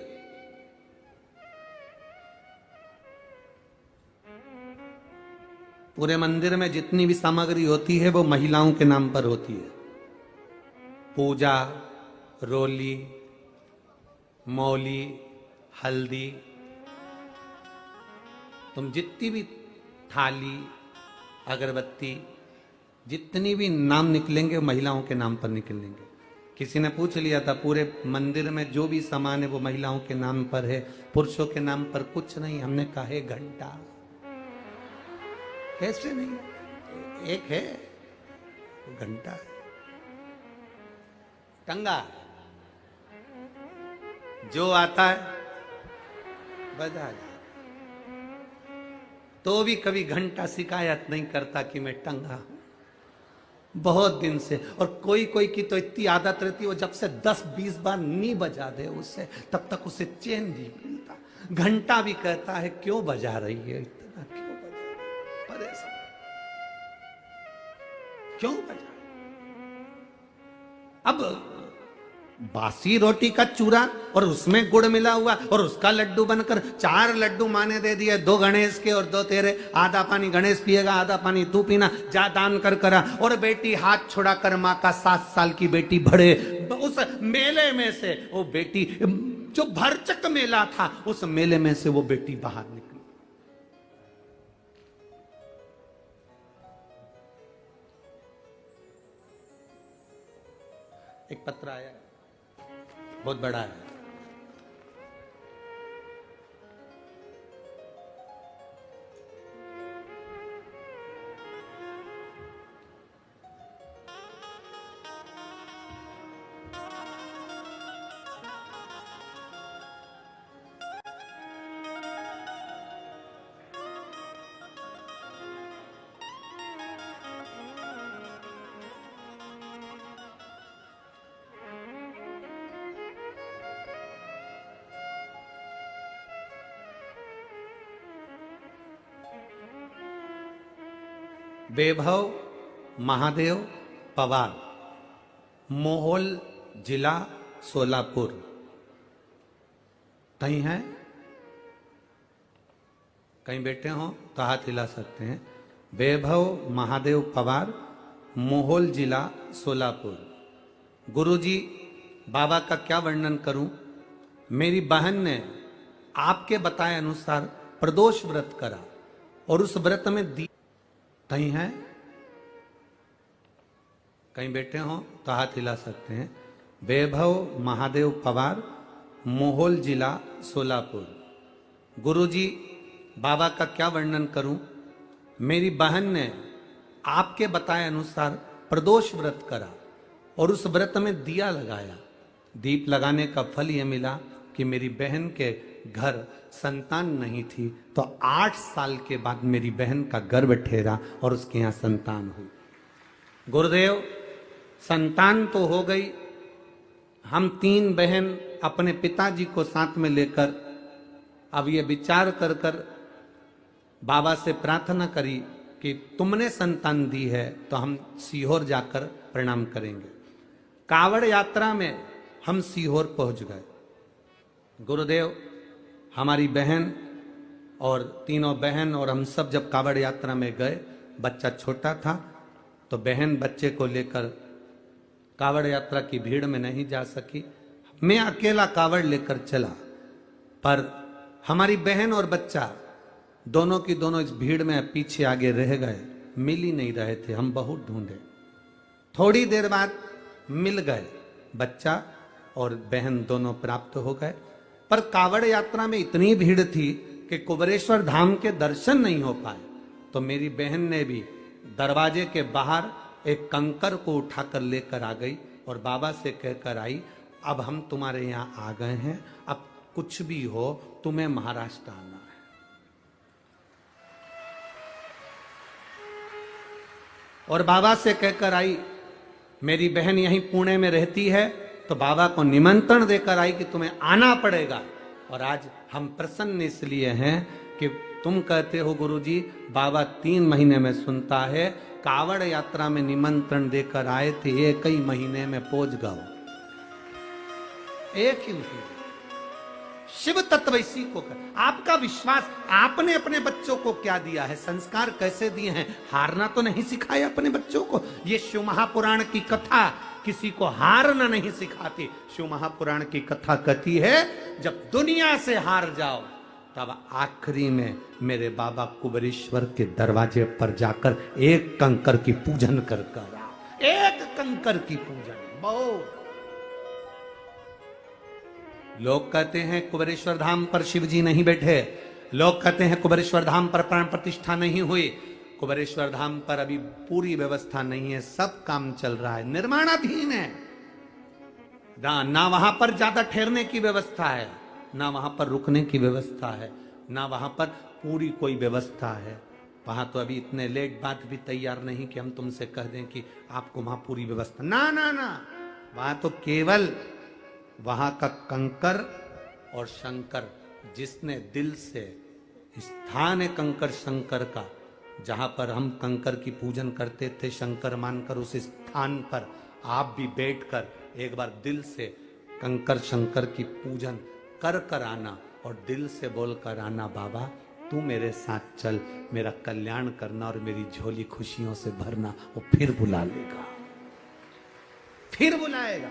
पूरे मंदिर में जितनी भी सामग्री होती है वो महिलाओं के नाम पर होती है। पूजा, रोली, मौली, हल्दी, तुम जितनी भी थाली, अगरबत्ती, जितनी भी नाम निकलेंगे महिलाओं के नाम पर निकलेंगे। किसी ने पूछ लिया था पूरे मंदिर में जो भी सामान है वो महिलाओं के नाम पर है, पुरुषों के नाम पर कुछ नहीं। हमने कहा है घंटा। कैसे नहीं? एक है घंटा है, टंगा, जो आता है बजा जाए। तो भी कभी घंटा शिकायत नहीं करता कि मैं टंगा हूं। बहुत दिन से। और कोई कोई की तो इतनी आदत रहती है, वो जब से 10-20 बार नी बजा दे उससे, तब तक उसे चैन नहीं मिलता। घंटा भी कहता है क्यों बजा रही है, इतना क्यों बजा रही है? परेशान क्यों बजा? अब बासी रोटी का चूरा और उसमें गुड़ मिला हुआ और उसका लड्डू बनकर 4 लड्डू माने दे दिए, 2 गणेश के और 2 तेरे। आधा पानी गणेश पिएगा, आधा पानी तू पीना, जा दान कर करा। और बेटी हाथ छुड़ा कर माँ का 7 साल की बेटी भरे उस मेले में से, वो बेटी जो भरचक मेला था, उस मेले में से वो बेटी बाहर निकली। एक पत्र आया, बहुत बड़ा है। वैभव महादेव पवार, मोहोल जिला सोलापुर। कहीं है, कहीं बैठे हो तो हाथ हिला सकते हैं। वैभव महादेव पवार, मोहोल जिला सोलापुर। गुरुजी, बाबा का क्या वर्णन करूं? मेरी बहन ने आपके बताए अनुसार प्रदोष व्रत करा और उस व्रत में कहीं है, कहीं बैठे हो तो हाथ हिला सकते हैं। वैभव महादेव पवार, मोहोल जिला सोलापुर। गुरुजी, बाबा का क्या वर्णन करूं? मेरी बहन ने आपके बताए अनुसार प्रदोष व्रत करा और उस व्रत में दिया लगाया। दीप लगाने का फल यह मिला कि मेरी बहन के घर संतान नहीं थी, तो 8 साल के बाद मेरी बहन का गर्भ ठहरा और उसके यहां संतान हुई। गुरुदेव, संतान तो हो गई। हम 3 बहन अपने पिताजी को साथ में लेकर अब ये विचार कर कर बाबा से प्रार्थना करी कि तुमने संतान दी है तो हम सीहोर जाकर प्रणाम करेंगे। कावड़ यात्रा में हम सीहोर पहुंच गए। गुरुदेव, हमारी बहन और तीनों बहन और हम सब जब कावड़ यात्रा में गए, बच्चा छोटा था तो बहन बच्चे को लेकर कावड़ यात्रा की भीड़ में नहीं जा सकी। मैं अकेला कावड़ लेकर चला, पर हमारी बहन और बच्चा दोनों की दोनों इस भीड़ में पीछे आगे रह गए, मिल ही नहीं रहे थे। हम बहुत ढूंढे, थोड़ी देर बाद मिल गए। बच्चा और बहन दोनों प्राप्त हो गए, पर कावड़ यात्रा में इतनी भीड़ थी कि कुबेरेश्वर धाम के दर्शन नहीं हो पाए। तो मेरी बहन ने भी दरवाजे के बाहर एक कंकर को उठाकर लेकर आ गई और बाबा से कहकर आई, अब हम तुम्हारे यहाँ आ गए हैं, अब कुछ भी हो तुम्हें महाराष्ट्र आना है। और बाबा से कहकर आई, मेरी बहन यहीं पुणे में रहती है, तो बाबा को निमंत्रण देकर आई कि तुम्हें आना पड़ेगा। और आज हम प्रसन्न इसलिए हैं कि तुम कहते हो गुरुजी, बाबा 3 महीने में सुनता है। कावड़ यात्रा में निमंत्रण देकर आए थे, 1 ही महीने में पहुंच गए। 1 ही महीने। शिव तत्व इसी को कर। आपका विश्वास, आपने अपने बच्चों को क्या दिया है, संस्कार कैसे दिए हैं? हारना तो नहीं सिखाया अपने बच्चों को। ये शिव महापुराण की कथा किसी को हारना नहीं सिखाती। शिव महापुराण की कथा कहती है, जब दुनिया से हार जाओ तब आखिरी में मेरे बाबा कुबेरेश्वर के दरवाजे पर जाकर 1 कंकर की पूजन कर कर आओ। 1 कंकर की पूजन। बहुत लोग कहते हैं कुबेरेश्वर धाम पर शिव जी नहीं बैठे, लोग कहते हैं कुबेरेश्वर धाम पर प्राण प्रतिष्ठा नहीं हुई। कुबेरेश्वर धाम पर अभी पूरी व्यवस्था नहीं है, सब काम चल रहा है, निर्माणाधीन है। ना वहां पर ज्यादा ठहरने की व्यवस्था है, ना वहां पर रुकने की व्यवस्था है, ना वहां पर पूरी कोई व्यवस्था है। वहां तो अभी इतने लेट बात भी तैयार नहीं कि हम तुमसे कह दें कि आपको वहां पूरी व्यवस्था, ना ना ना, वहां तो केवल वहां का कंकर और शंकर, जिसने दिल से, स्थान है कंकर शंकर का, जहां पर हम कंकर की पूजन करते थे शंकर मानकर, उस स्थान पर आप भी बैठकर एक बार दिल से कंकर शंकर की पूजन कर कर आना और दिल से बोल कर आना, बाबा तू मेरे साथ चल, मेरा कल्याण करना और मेरी झोली खुशियों से भरना। वो फिर बुला लेगा, फिर बुलाएगा।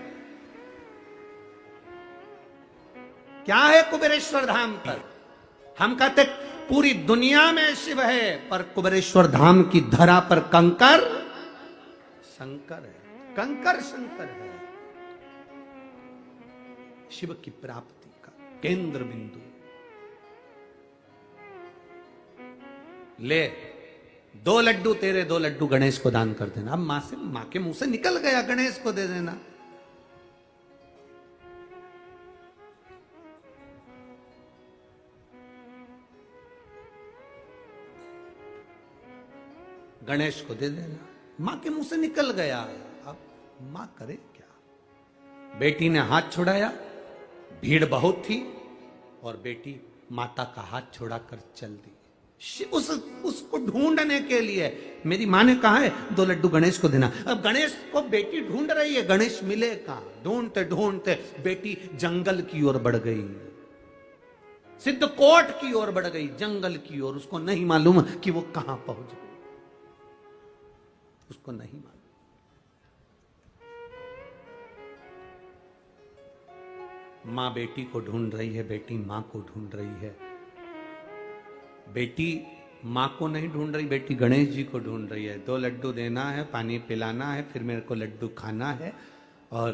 क्या है कुबेरेश्वर धाम पर? हम कहते पूरी दुनिया में शिव है, पर कुबेरेश्वर धाम की धरा पर कंकर शंकर है, कंकर शंकर है। शिव की प्राप्ति का केंद्र बिंदु। ले 2 लड्डू तेरे, 2 लड्डू गणेश को दान कर देना। अब मां के मुंह से निकल गया, गणेश को दे देना। गणेश को दे देना, मां के मुंह से निकल गया। अब मां करे क्या? बेटी ने हाथ छुड़ाया, भीड़ बहुत थी और बेटी माता का हाथ छुड़ाकर चल दी। उसको ढूंढने के लिए मेरी मां ने कहा है 2 लड्डू गणेश को देना। अब गणेश को बेटी ढूंढ रही है, गणेश मिले कहां? ढूंढते ढूंढते बेटी जंगल की ओर बढ़ गई, सिद्धकोट की ओर बढ़ गई, जंगल की ओर। उसको नहीं मालूम कि वो कहां पहुंच गई, उसको नहीं मालूम। मां बेटी को ढूंढ रही है, बेटी मां को ढूंढ रही है। बेटी मां को नहीं ढूंढ रही, बेटी गणेश जी को ढूंढ रही है। 2 लड्डू देना है, पानी पिलाना है, फिर मेरे को लड्डू खाना है और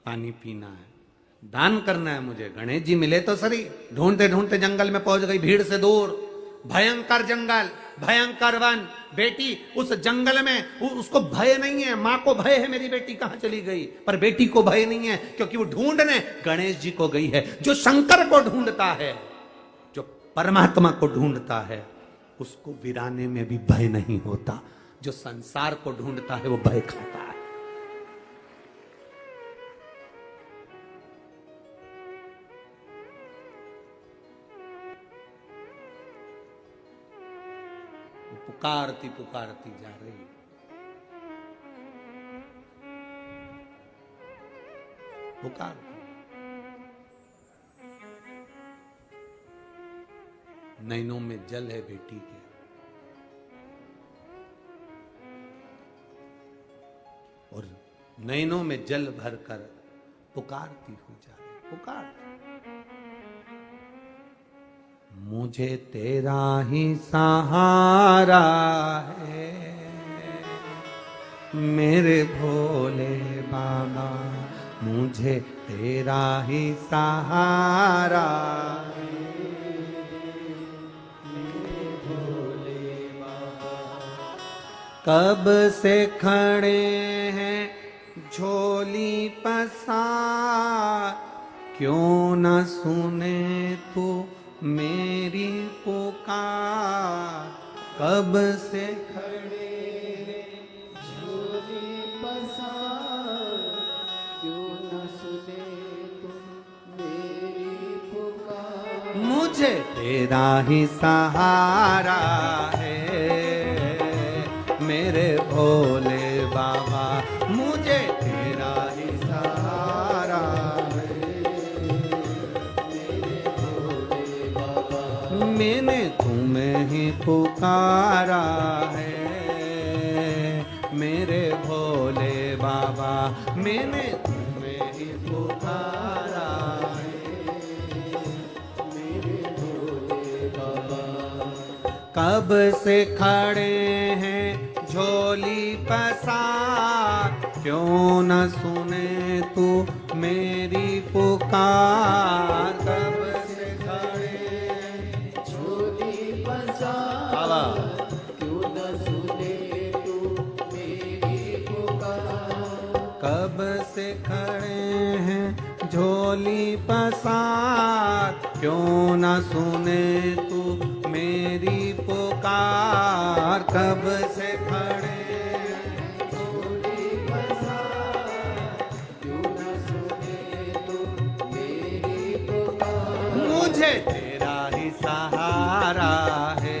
पानी पीना है, दान करना है मुझे। गणेश जी मिले तो सही। ढूंढते ढूंढते जंगल में पहुंच गई, भीड़ से दूर, भयंकर जंगल, भयंकर वन। बेटी उस जंगल में, उसको भय नहीं है, मां को भय है मेरी बेटी कहां चली गई, पर बेटी को भय नहीं है क्योंकि वो ढूंढने गणेश जी को गई है। जो शंकर को ढूंढता है, जो परमात्मा को ढूंढता है, उसको वीराने में भी भय नहीं होता। जो संसार को ढूंढता है वो भय खाता है। पुकारती पुकारती जा रही, पुकारती। नैनों में जल है बेटी के, और नैनों में जल भरकर पुकारती हुई जा रही, पुकारती। मुझे तेरा ही सहारा है मेरे भोले बाबा, मुझे तेरा ही सहारा है मेरे भोले बाबा। कब से खड़े हैं झोली पसार, क्यों न सुने तू मेरी पुकार। कब से खड़े झोली पसार, क्यों न सुने तुम मेरी पुकार। मुझे तेरा ही सहारा है मेरे भोले बाबा, मुझे तेरा ही सहारा है मैंने तुम्हें ही पुकारा है मेरे भोले बाबा, मैंने तुम्हें ही पुकारा है मेरे भोले बाबा। कब से खड़े हैं झोली पसार, क्यों न सुने तू मेरी पुकार। कब से खड़े क्यों न सुने तू मेरी पुकार। कब से खड़े हैं झोली पसार, क्यों न सुने तू मेरी पुकार। पुकार, कब से खड़े मुझे तेरा ही सहारा है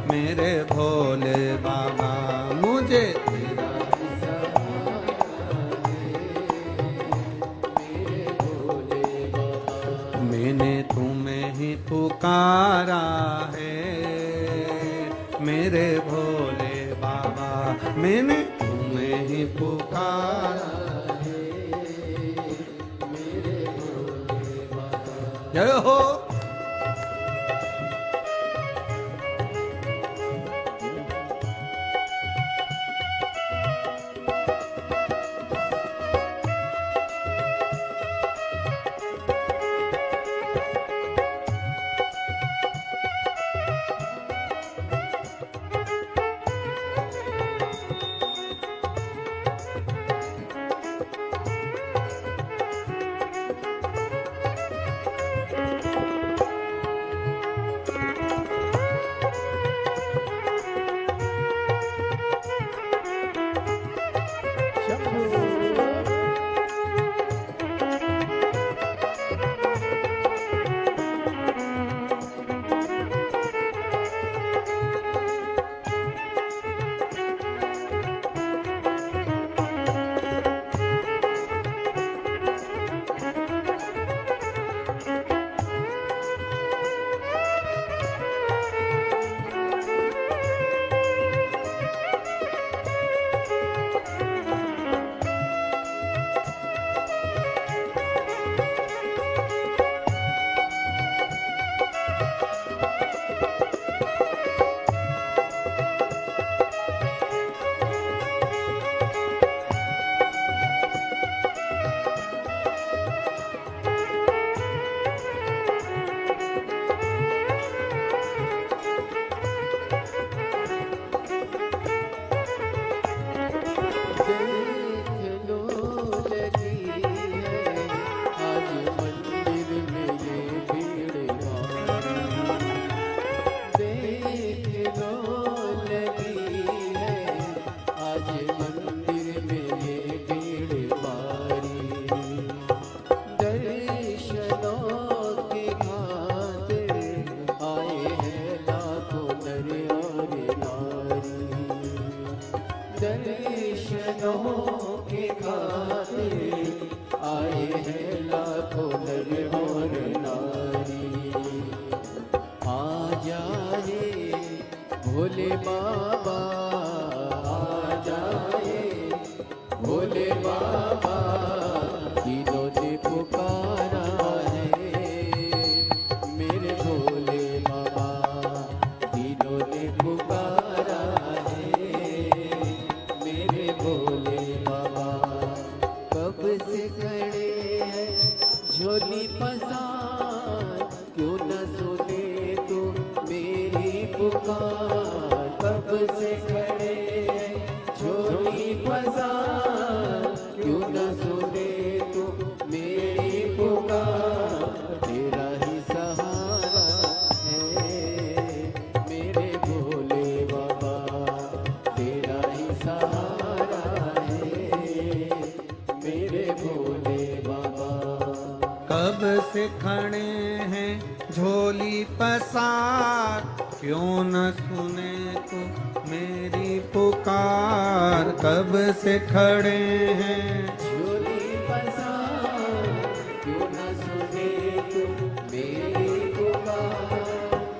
मेरे भोले बाबा, मुझे तेरा ही सहारा है मेरे भोले बाबा। मैंने तुम्हें ही पुकारा है मेरे भोले बाबा, मैंने तुम्हें ही पुकारा है मेरे भोले बाबा। जय हो। भोले बाबा आ जाए, भोले बाबा तीनों ने पुकारा है, मेरे भोले बाबा तीनों ने पुकारा है, मेरे भोले बाबा। कब से खड़े हैं झोली पसार, क्यों न सुने तो मेरी पुकार। कब से खड़े हैं झोली पसार, क्यों न सुने तो मेरी पुकार। तेरा ही सहारा है मेरे भोले बाबा, तेरा ही सहारा है मेरे भोले बाबा। कब से खड़े हैं झोली पसार, क्यों न सुने तो मेरी पुकार। कब से खड़े हैं झोली पसार, क्यों न सुने तो मेरी पुकार।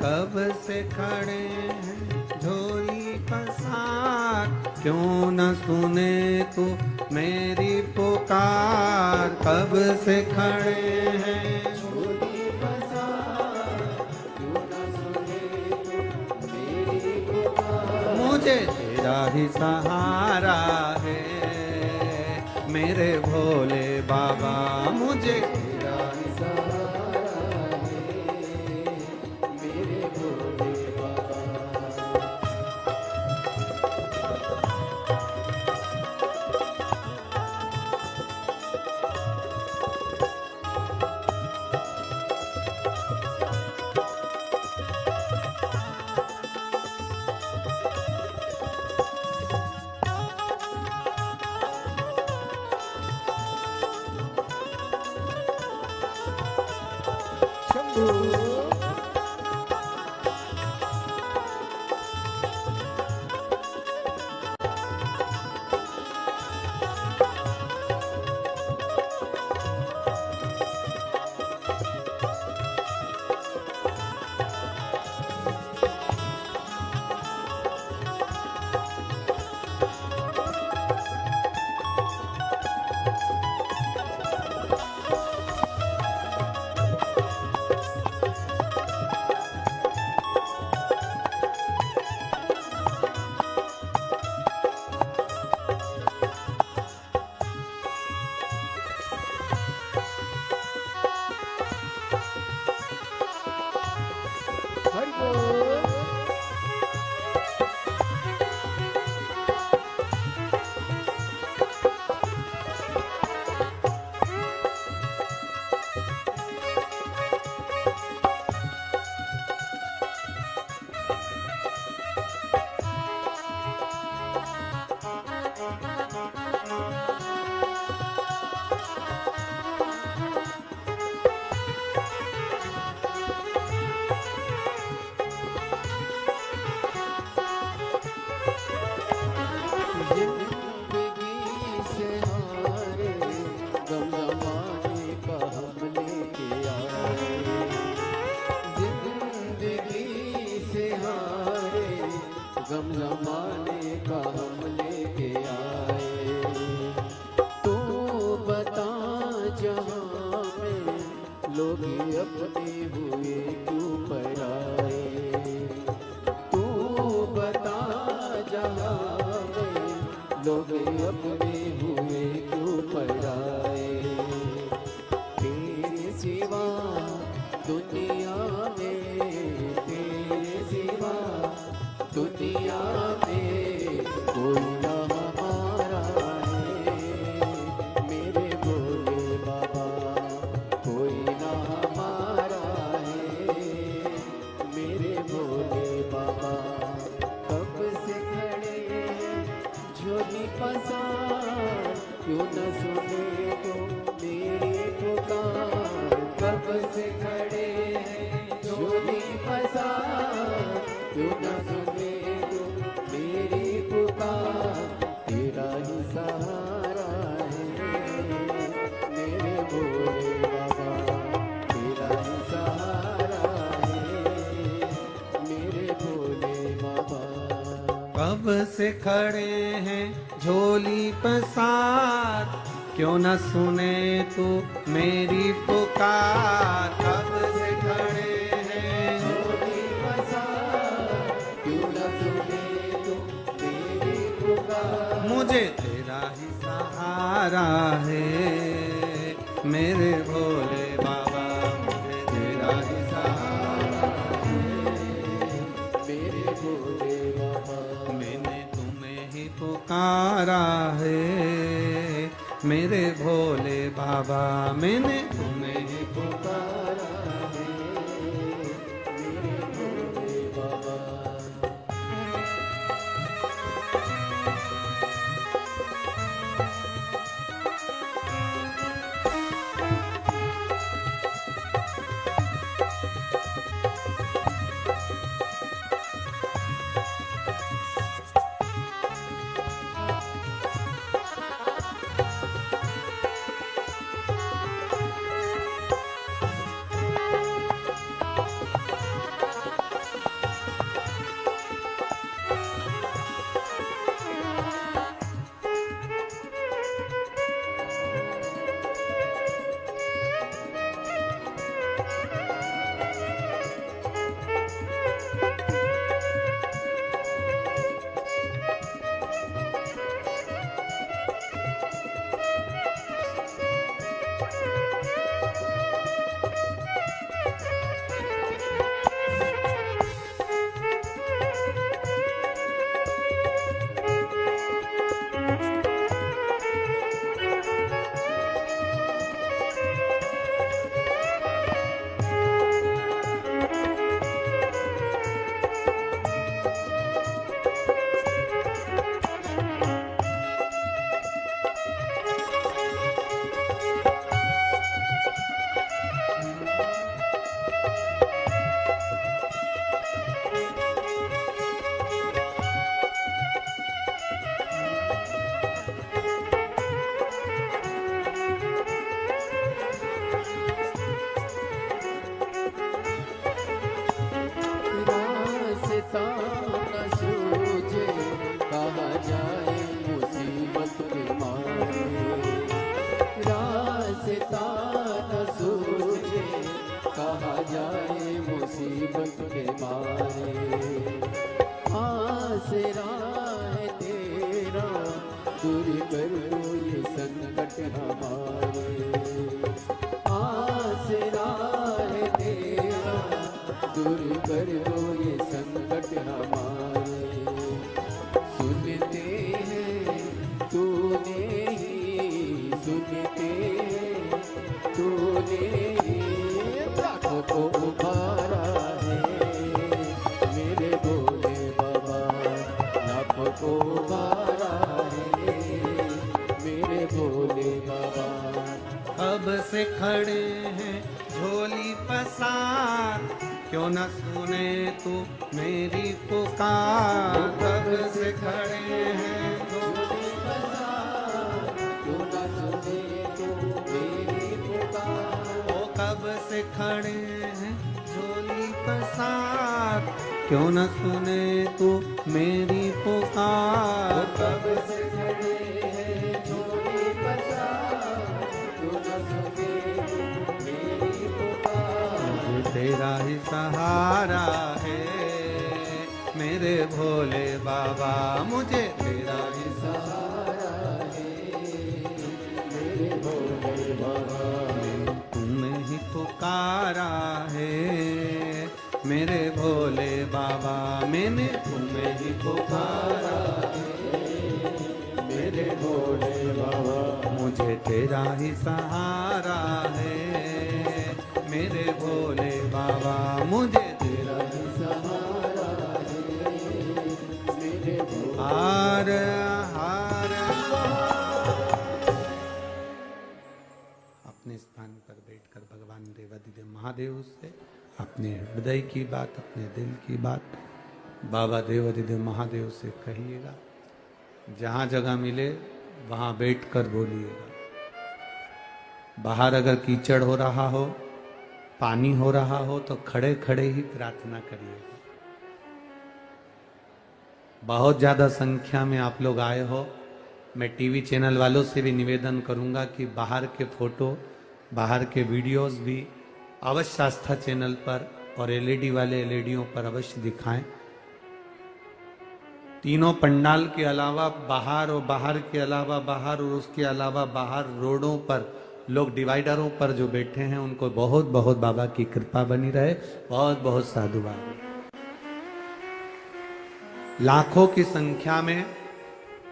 कब से खड़े हैं झोली पसार, क्यों न सुने तो मेरी पुकार। कब से खड़े हैं झोली पसार, क्यों न सुने तो मेरी पुकार। मुझे तेरा ही सहारा है मेरे भोले बाबा, मुझे तेरा ही सहारा है मेरे भोले बाबा। तू हरि बोल। जिंदगी से हारे गम जमाने का हम लेके आए। जिंदगी से हारे गम जमाने का हम लेके आए। तू बता जहाँ में लोग अपने हुए क्यों पराए। तू बता जहाँ लोग अपने हुए क्यों पराए। तेरे सिवा दुनिया में, तेरे सिवा दुनिया में कोई ना हमारा है। मेरे भोले बाबा कोई ना हमारा है। मेरे भोले बाबा कब से खड़े झोली पसार क्यों न सुने तो मेरी पुकार। कब से खड़े हैं झोली पसार क्यों न सुने तो मेरी पुकार। तेरा ही सहारा है मेरे भोले बाबा, तेरा ही सहारा है मेरे भोले बाबा। कब से खड़े हैं झोली पसार क्यों न सुने तू मेरी पुकार। कब से खड़े हैं झोली पसार क्यों न सुने तो मेरी पुकार। मुझे तेरा ही सहारा है मेरे भोले बाबा, मुझे तेरा ही सहारा मेरे भोले बाबा। मैंने तुम्हें ही पुकारा है मेरे भोले बाबा, मैंने तुम्हें ही पुकारा है मेरे भोले बाबा। जाए मुसीबत के मारे, आसरा है तेरा दूर कर दो ये संकट हमारे, आसरा है तेरा दूर कर दो ये संकट हमारे। सुनते हैं तूने ही, सुनते तूने ही लाखों को उभारा है मेरे भोले बाबा, लाखों को उभारा है मेरे भोले बाबा। कब से खड़े हैं झोली पसार, क्यों न सुने तू मेरी पुकार। कब से खड़े हैं झोली पसार, क्यों न सुने तू मेरी पुकार। ओ कब से खड़े हैं झोली पसार, क्यों न सुने तू मेरी पुकार। कब से खड़े हैं झोली पसार, क्यों न सुने तू मेरी पुकार। मुझे तेरा ही सहारा है मेरे भोले बाबा, मुझे तेरा ही सहारा है मेरे भोले बाबा। तुम्हें ही पुकारा है मेरे भोले बाबा, मैंने तुम्हें ही पुकारा है मेरे भोले बाबा। मुझे तेरा ही सहारा है मेरे भोले बाबा, मुझे तेरा ही सहारा है मेरे भोले। हार हार। अपने स्थान पर बैठकर भगवान देवादिदेव महादेव से अपने हृदय की बात, अपने दिल की बात बाबा देवादिदेव महादेव से कहिएगा। जहाँ जगह मिले वहाँ बैठकर बोलिएगा। बाहर अगर कीचड़ हो रहा हो, पानी हो रहा हो, तो खड़े खड़े ही प्रार्थना करिएगा। बहुत ज्यादा संख्या में आप लोग आए हो, मैं टीवी चैनल वालों से भी निवेदन करूंगा कि बाहर के फोटो, बाहर के वीडियोस भी अवश्य आस्था चैनल पर और एलईडी वाले एलईडीओं पर अवश्य दिखाएं। तीनों पंडाल के अलावा बाहर और बाहर के अलावा बाहर और उसके अलावा बाहर रोडों पर लोग डिवाइडरों पर जो बैठे हैं उनको बहुत बहुत बाबा की कृपा बनी रहे। बहुत बहुत साधुवाद। लाखों की संख्या में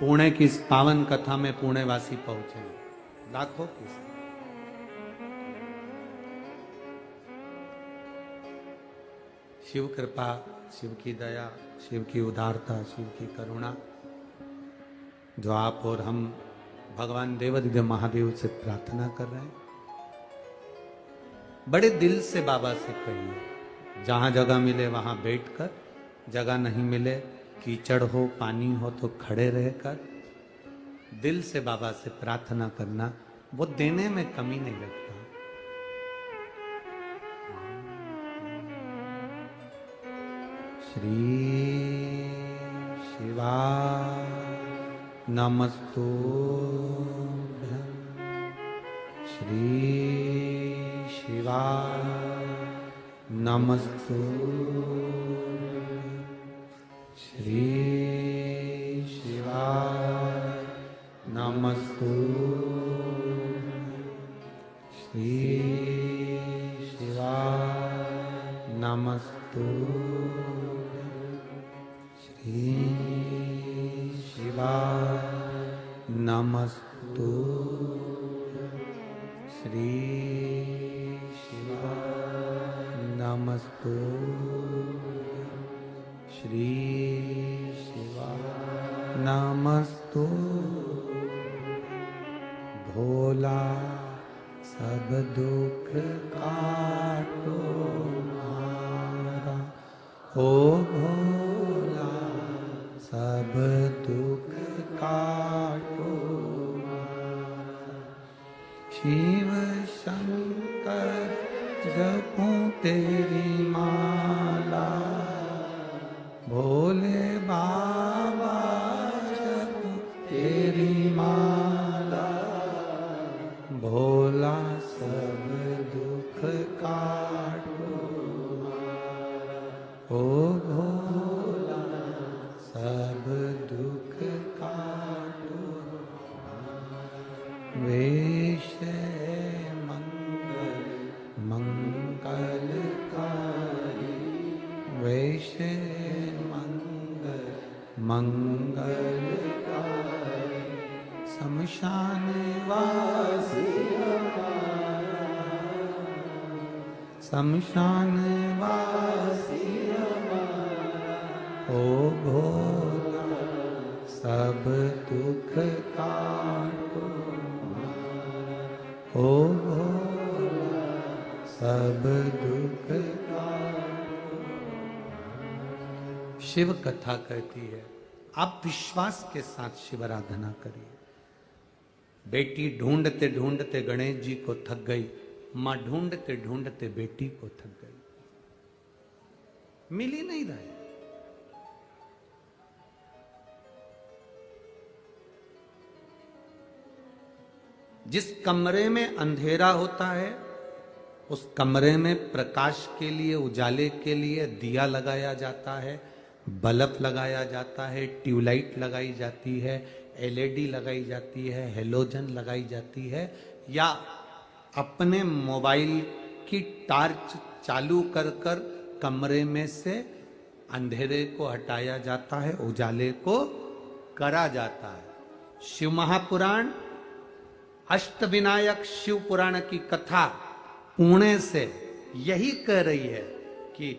पुणे की इस पावन कथा में पुणेवासी पहुंचे, लाखों की संख्या। शिव कृपा, शिव की दया, शिव की उदारता, शिव की करुणा जो आप और हम भगवान देवादिदेव महादेव से प्रार्थना कर रहे हैं, बड़े दिल से बाबा से कहिए। जहां जगह मिले वहां बैठकर, जगह नहीं मिले, कीचड़ हो, पानी हो तो खड़े रहकर दिल से बाबा से प्रार्थना करना, वो देने में कमी नहीं रखता। श्री शिवा नमस्तुभ्यं, श्री शिवा नमस्तुभ्यं, श्री शिवा नमस्तुभ्यं, श्री शिवा नमस्तुभ्यं, श्री शिवा नमस्तुभ्यं, श्री शिवा नमस्तुभ्यं, श्री शिवा नमस्तुभ्यं। भोला सब दुख काटो मारा, ओ भोला सब दुख काटो मारा। शिव शंकर जपूं तेरी माला, भोले बाबा जपूं तेरी माला। भोला सब दुख काटो ओ भोला सब दुख काटो, वेश मंगल मंगलकारी, वेश मंगल मंगलकारी, शमशान वासी शमशान वासी ओ भोला सब दुख काटो, ओ भोला सब दुख काटो। शिव कथा कहती है आप विश्वास के साथ शिव आराधना करिए। बेटी ढूंढते ढूंढते गणेश जी को थक गई, मां ढूंढते ढूंढते बेटी को थक गई, मिल ही नहीं रहे। जिस कमरे में अंधेरा होता है उस कमरे में प्रकाश के लिए, उजाले के लिए दिया लगाया जाता है, बल्ब लगाया जाता है, ट्यूबलाइट लगाई जाती है, एलईडी लगाई जाती है, हेलोजन लगाई जाती है, या अपने मोबाइल की टॉर्च चालू कर कर कमरे में से अंधेरे को हटाया जाता है, उजाले को करा जाता है। शिव महापुराण अष्टविनायक शिव पुराण की कथा पुणे से यही कह रही है कि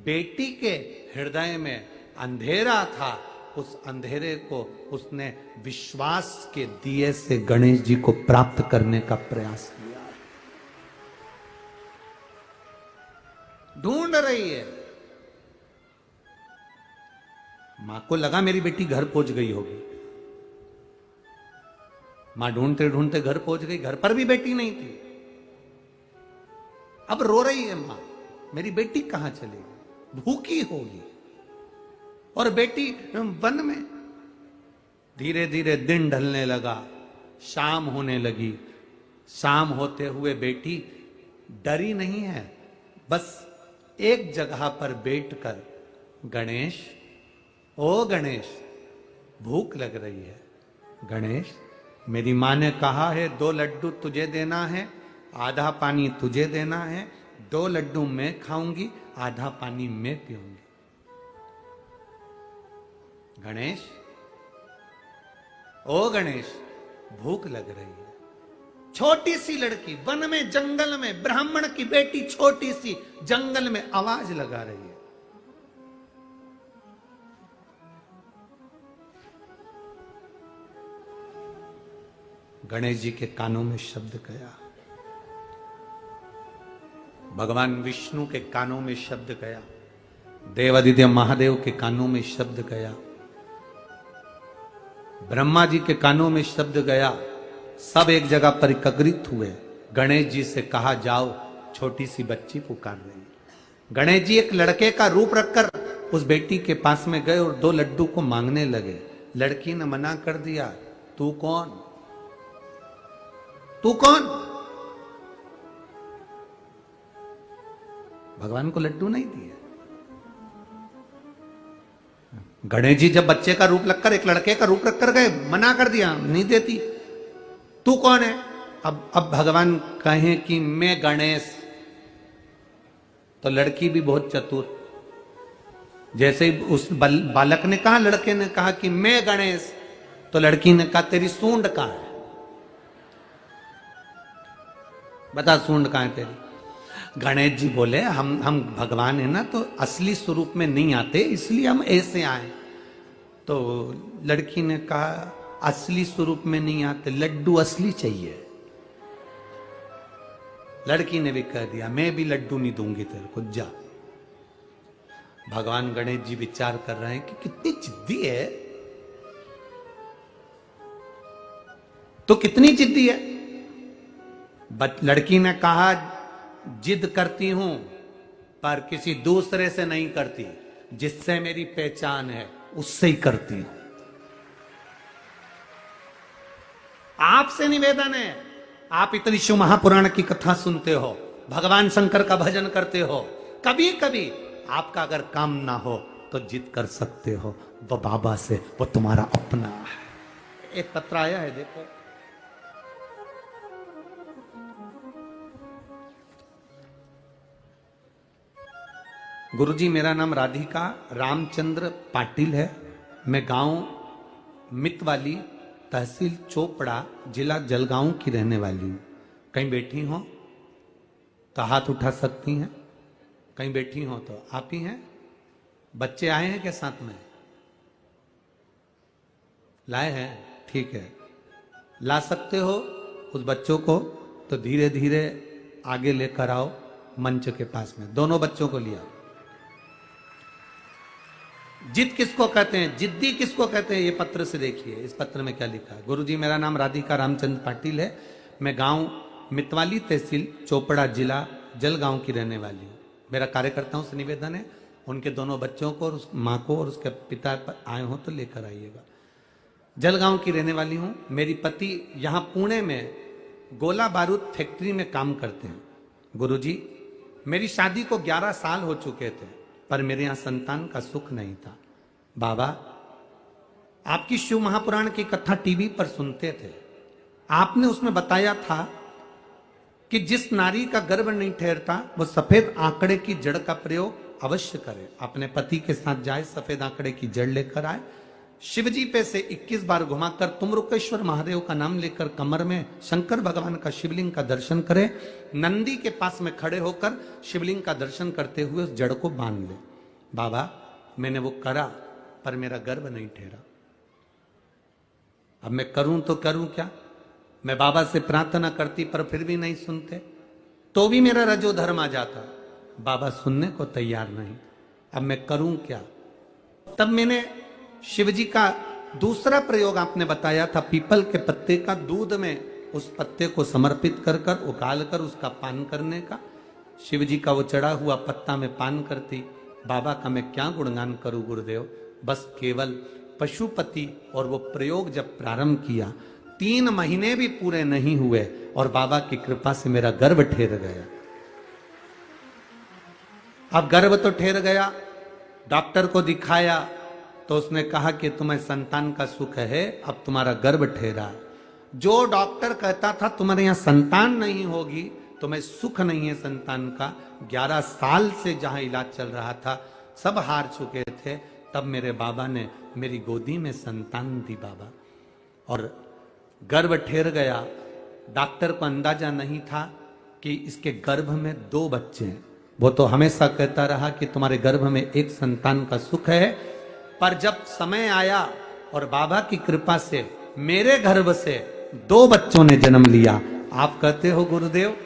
बेटी के हृदय में अंधेरा था, उस अंधेरे को उसने विश्वास के दिए से गणेश जी को प्राप्त करने का प्रयास किया। ढूंढ रही है, मां को लगा मेरी बेटी घर पहुंच गई होगी, मां ढूंढते ढूंढते घर पहुंच गई, घर पर भी बेटी नहीं थी। अब रो रही है मां, मेरी बेटी कहां चली गई, भूखी होगी। और बेटी वन में। धीरे धीरे दिन ढलने लगा, शाम होने लगी। शाम होते हुए बेटी डरी नहीं है, बस एक जगह पर बैठकर गणेश, ओ गणेश भूख लग रही है, गणेश मेरी माँ ने कहा है 2 लड्डू तुझे देना है, आधा पानी तुझे देना है, 2 लड्डू मैं खाऊंगी, आधा पानी मैं पीऊंगी। गणेश, ओ गणेश भूख लग रही है। छोटी सी लड़की वन में जंगल में, ब्राह्मण की बेटी छोटी सी जंगल में आवाज लगा रही है। गणेश जी के कानों में शब्द गया, भगवान विष्णु के कानों में शब्द गया, देवादिदेव महादेव के कानों में शब्द गया, ब्रह्मा जी के कानों में शब्द गया। सब एक जगह पर एकत्रित हुए। गणेश जी से कहा जाओ, छोटी सी बच्ची पुकार रही है। गणेश जी एक लड़के का रूप रखकर उस बेटी के पास में गए और 2 लड्डू को मांगने लगे। लड़की ने मना कर दिया, तू कौन, तू कौन? भगवान को लड्डू नहीं दिए। गणेश जी जब बच्चे का रूप लगकर, एक लड़के का रूप रखकर गए, मना कर दिया, नहीं देती। तू कौन है? अब भगवान कहें कि मैं गणेश, तो लड़की भी बहुत चतुर, जैसे ही उस बालक ने कहा, लड़के ने कहा कि मैं गणेश, तो लड़की ने कहा तेरी सूंड कहां है, बता सूंड कहां है तेरी। गणेश जी बोले हम भगवान है ना, तो असली स्वरूप में नहीं आते, इसलिए हम ऐसे आए। तो लड़की ने कहा असली स्वरूप में नहीं आते, लड्डू असली चाहिए। लड़की ने भी कह दिया मैं भी लड्डू नहीं दूंगी तेरे को, जा। भगवान गणेश जी विचार कर रहे हैं कि कितनी जिद्दी है, तो कितनी जिद्दी है। लड़की ने कहा जिद करती हूं पर किसी दूसरे से नहीं करती, जिससे मेरी पहचान है उससे ही करती हूं। आपसे निवेदन है, आप इतनी शिव महापुराण की कथा सुनते हो, भगवान शंकर का भजन करते हो, कभी कभी आपका अगर काम ना हो तो जिद कर सकते हो, वो बाबा से, वो तुम्हारा अपना है। एक पत्र आया है, देखो। गुरुजी, मेरा नाम राधिका रामचंद्र पाटिल है। मैं गांव मितवाली, तहसील चोपड़ा, जिला जलगांव की रहने वाली हूं। कहीं बैठी हो तो हाथ उठा सकती हैं, कहीं बैठी हो तो। आप ही हैं? बच्चे आए हैं क्या साथ में? लाए हैं? ठीक है, ला सकते हो उस बच्चों को तो धीरे धीरे आगे लेकर आओ मंच के पास में। दोनों बच्चों को लिया। जिद किसको कहते हैं, जिद्दी किसको कहते हैं, ये पत्र से देखिए। इस पत्र में क्या लिखा है। गुरुजी, मेरा नाम राधिका रामचंद्र पाटिल है। मैं गांव मितवाली, तहसील चोपड़ा, जिला जलगांव की रहने वाली हूँ। मेरा कार्यकर्ताओं से निवेदन है, उनके दोनों बच्चों को और उस माँ को और उसके पिता पर आए हो तो लेकर आइएगा। जलगांव की रहने वाली हूँ। मेरी पति यहाँ पुणे में गोला बारूद फैक्ट्री में काम करते हैं। गुरुजी, मेरी शादी को 11 साल हो चुके थे, पर मेरे यहाँ संतान का सुख नहीं था। बाबा, आपकी शिव महापुराण की कथा टीवी पर सुनते थे। आपने उसमें बताया था कि जिस नारी का गर्भ नहीं ठहरता वो सफेद आंकड़े की जड़ का प्रयोग अवश्य करे। अपने पति के साथ जाए, सफेद आंकड़े की जड़ लेकर आए, शिवजी पे से 21 बार घुमाकर तुमरुकेश्वर महादेव का नाम लेकर कमर में शंकर भगवान का शिवलिंग का दर्शन करे। नंदी के पास में खड़े होकर शिवलिंग का दर्शन करते हुए उस जड़ को बांध ले। बाबा, मैंने वो करा पर मेरा गर्भ नहीं ठहरा। अब मैं करूं तो करूं क्या? मैं बाबा से प्रार्थना करती पर फिर भी नहीं सुनते, तो भी मेरा रजो धर्म आ जाता। बाबा सुनने को तैयार नहीं। अब मैं करूं क्या? तब मैंने शिवजी का दूसरा प्रयोग आपने बताया था, पीपल के पत्ते का दूध में उस पत्ते को समर्पित कर कर उकाल कर उसका पान करने का। शिवजी का वो चढ़ा हुआ पत्ता में पान करती। बाबा का मैं क्या गुणगान करूं गुरुदेव, बस केवल पशुपति। और वो प्रयोग जब प्रारंभ किया, 3 महीने भी पूरे नहीं हुए और बाबा की कृपा से मेरा गर्भ ठहर गया। अब गर्भ तो ठहर गया, डॉक्टर को दिखाया तो उसने कहा कि तुम्हें संतान का सुख है, अब तुम्हारा गर्भ ठहरा। जो डॉक्टर कहता था तुम्हारे यहां संतान नहीं होगी, तुम्हें सुख नहीं है संतान का, 11 साल से जहां इलाज चल रहा था सब हार चुके थे। तब मेरे बाबा ने मेरी गोदी में संतान दी बाबा, और गर्भ ठहर गया। डॉक्टर को अंदाजा नहीं था कि इसके गर्भ में 2 बच्चे हैं। वो तो हमेशा कहता रहा कि तुम्हारे गर्भ में एक संतान का सुख है। पर जब समय आया और बाबा की कृपा से मेरे गर्भ से 2 बच्चों ने जन्म लिया। आप कहते हो गुरुदेव,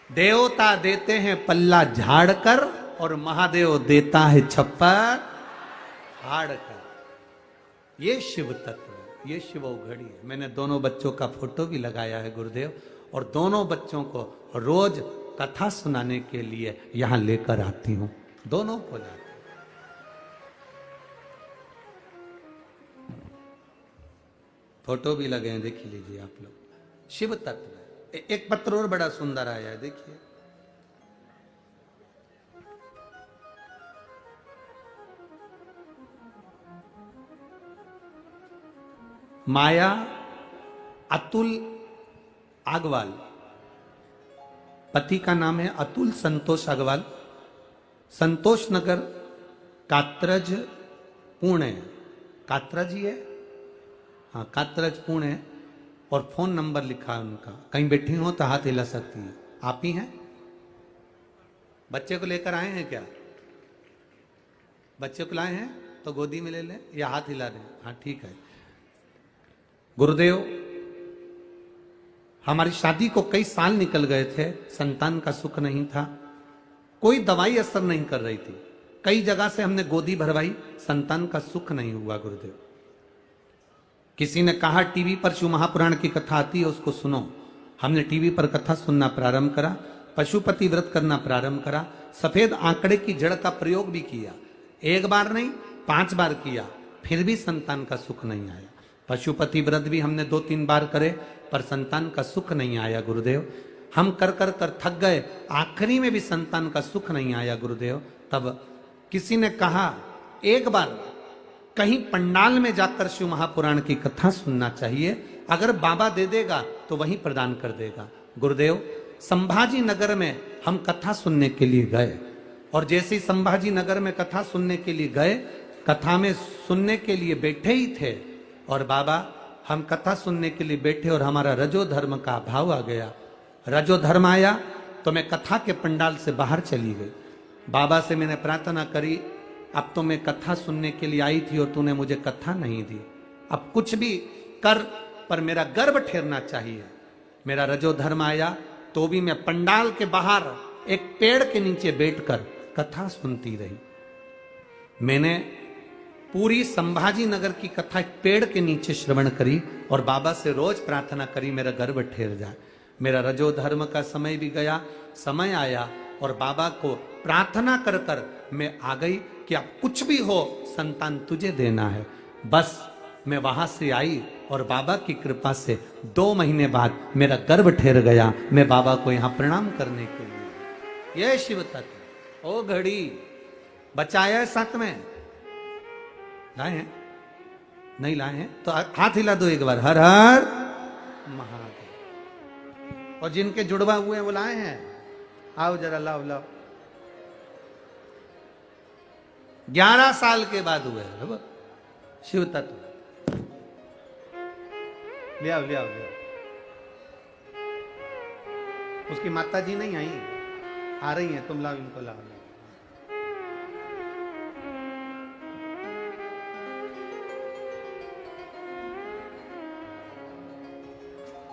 देवता देते हैं पल्ला झाड़ कर और महादेव देता है छप्पर हाड़ कर। ये शिव तत्व है, ये शिव घड़ी है। मैंने दोनों बच्चों का फोटो भी लगाया है गुरुदेव, और दोनों बच्चों को रोज कथा सुनाने के लिए यहां लेकर आती हूं। दोनों को लाती। फोटो भी लगे हैं, देख लीजिए आप लोग। शिव तत्व। एक पत्र और बड़ा सुंदर आया है, देखिए। माया अतुल आगवाल, पति का नाम है अतुल संतोष अग्रवाल, संतोष नगर, कात्रज, पुणे। कात्रज ही है, हाँ कात्रज पुणे। और फोन नंबर लिखा है उनका। कहीं बैठी हो तो हाथ हिला सकती हैं। आप ही हैं? बच्चे को लेकर आए हैं क्या? बच्चे को लाए हैं तो गोदी में ले लें या हाथ हिला दें। हाँ ठीक है। गुरुदेव, हमारी शादी को कई साल निकल गए थे, संतान का सुख नहीं था, कोई दवाई असर नहीं कर रही थी। कई जगह से हमने गोदी भरवाई, संतान का सुख नहीं हुआ गुरुदेव। किसी ने कहा टीवी पर शिव महापुराण की कथा आती है, उसको सुनो। हमने टीवी पर कथा सुनना प्रारंभ करा, पशुपति व्रत करना प्रारंभ करा, सफेद आंकड़े की जड़ का प्रयोग भी किया। 1 बार नहीं 5 बार किया, फिर भी संतान का सुख नहीं आया। पशुपति व्रत भी हमने 2-3 बार करे, पर संतान का सुख नहीं आया गुरुदेव। हम कर कर कर थक गए, आखिरी में भी संतान का सुख नहीं आया गुरुदेव। तब किसी ने कहा एक बार कहीं पंडाल में जाकर शिव महापुराण की कथा सुनना चाहिए, अगर बाबा दे देगा तो वहीं प्रदान कर देगा। गुरुदेव संभाजी नगर में हम कथा सुनने के लिए गए, और जैसे ही संभाजी नगर में कथा सुनने के लिए गए, कथा में सुनने के लिए बैठे ही थे, और बाबा हम कथा सुनने के लिए बैठे और हमारा रजो धर्म का अभाव आ गया। रजो धर्म आया तो मैं कथा के पंडाल से बाहर चली गई। बाबा से मैंने प्रार्थना करी, अब तो मैं कथा सुनने के लिए आई थी और तूने मुझे कथा नहीं दी, अब कुछ भी कर पर मेरा गर्भ ठहरना चाहिए। मेरा रजो धर्म आया तो भी मैं पंडाल के बाहर एक पेड़ के नीचे बैठकर कथा सुनती रही। मैंने पूरी संभाजी नगर की कथा एक पेड़ के नीचे श्रवण करी और बाबा से रोज प्रार्थना करी मेरा गर्भ ठहर जाए। मेरा रजो धर्म का समय भी गया, समय आया और बाबा को प्रार्थना कर कर मैं आ गई कि अब कुछ भी हो संतान तुझे देना है। बस मैं वहां से आई और बाबा की कृपा से 2 महीने बाद मेरा गर्भ ठहर गया। मैं बाबा को यहां प्रणाम करने के लिए, ये शिव तत्व ओ घड़ी बचाया साथ में लाए हैं, नहीं लाए हैं तो हाथ हिला दो एक बार, हर हर महादेव। और जिनके जुड़वा हुए हैं वो लाए हैं, आओ जरा लाओ लाओ। 11 साल के बाद हुए शिव तत्व, ले आओ ले आओ ले आओ। उसकी माता जी नहीं आई, आ रही हैं, तुम लाओ इनको लाओ।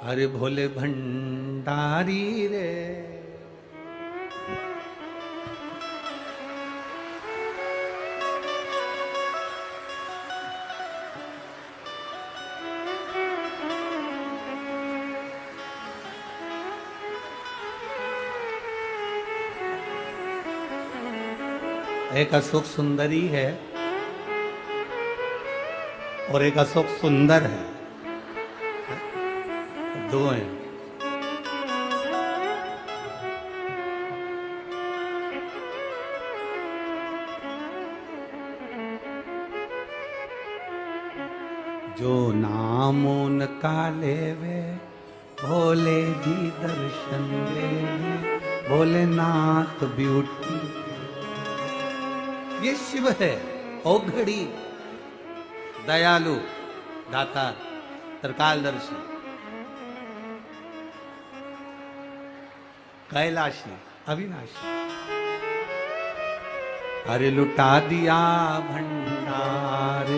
अरे भोले भंडारी रे, एक अशोक सुंदरी है और एक अशोक सुंदर है, दो हैं। जो नाम उनका लेवे भोले जी दर्शन देवे, भोलेनाथ ब्यूटी, ये शिव है। ओ घड़ी दयालु दाता त्रिकालदर्शी कैलाशी अविनाशी। अरे लुटा दिया भंडार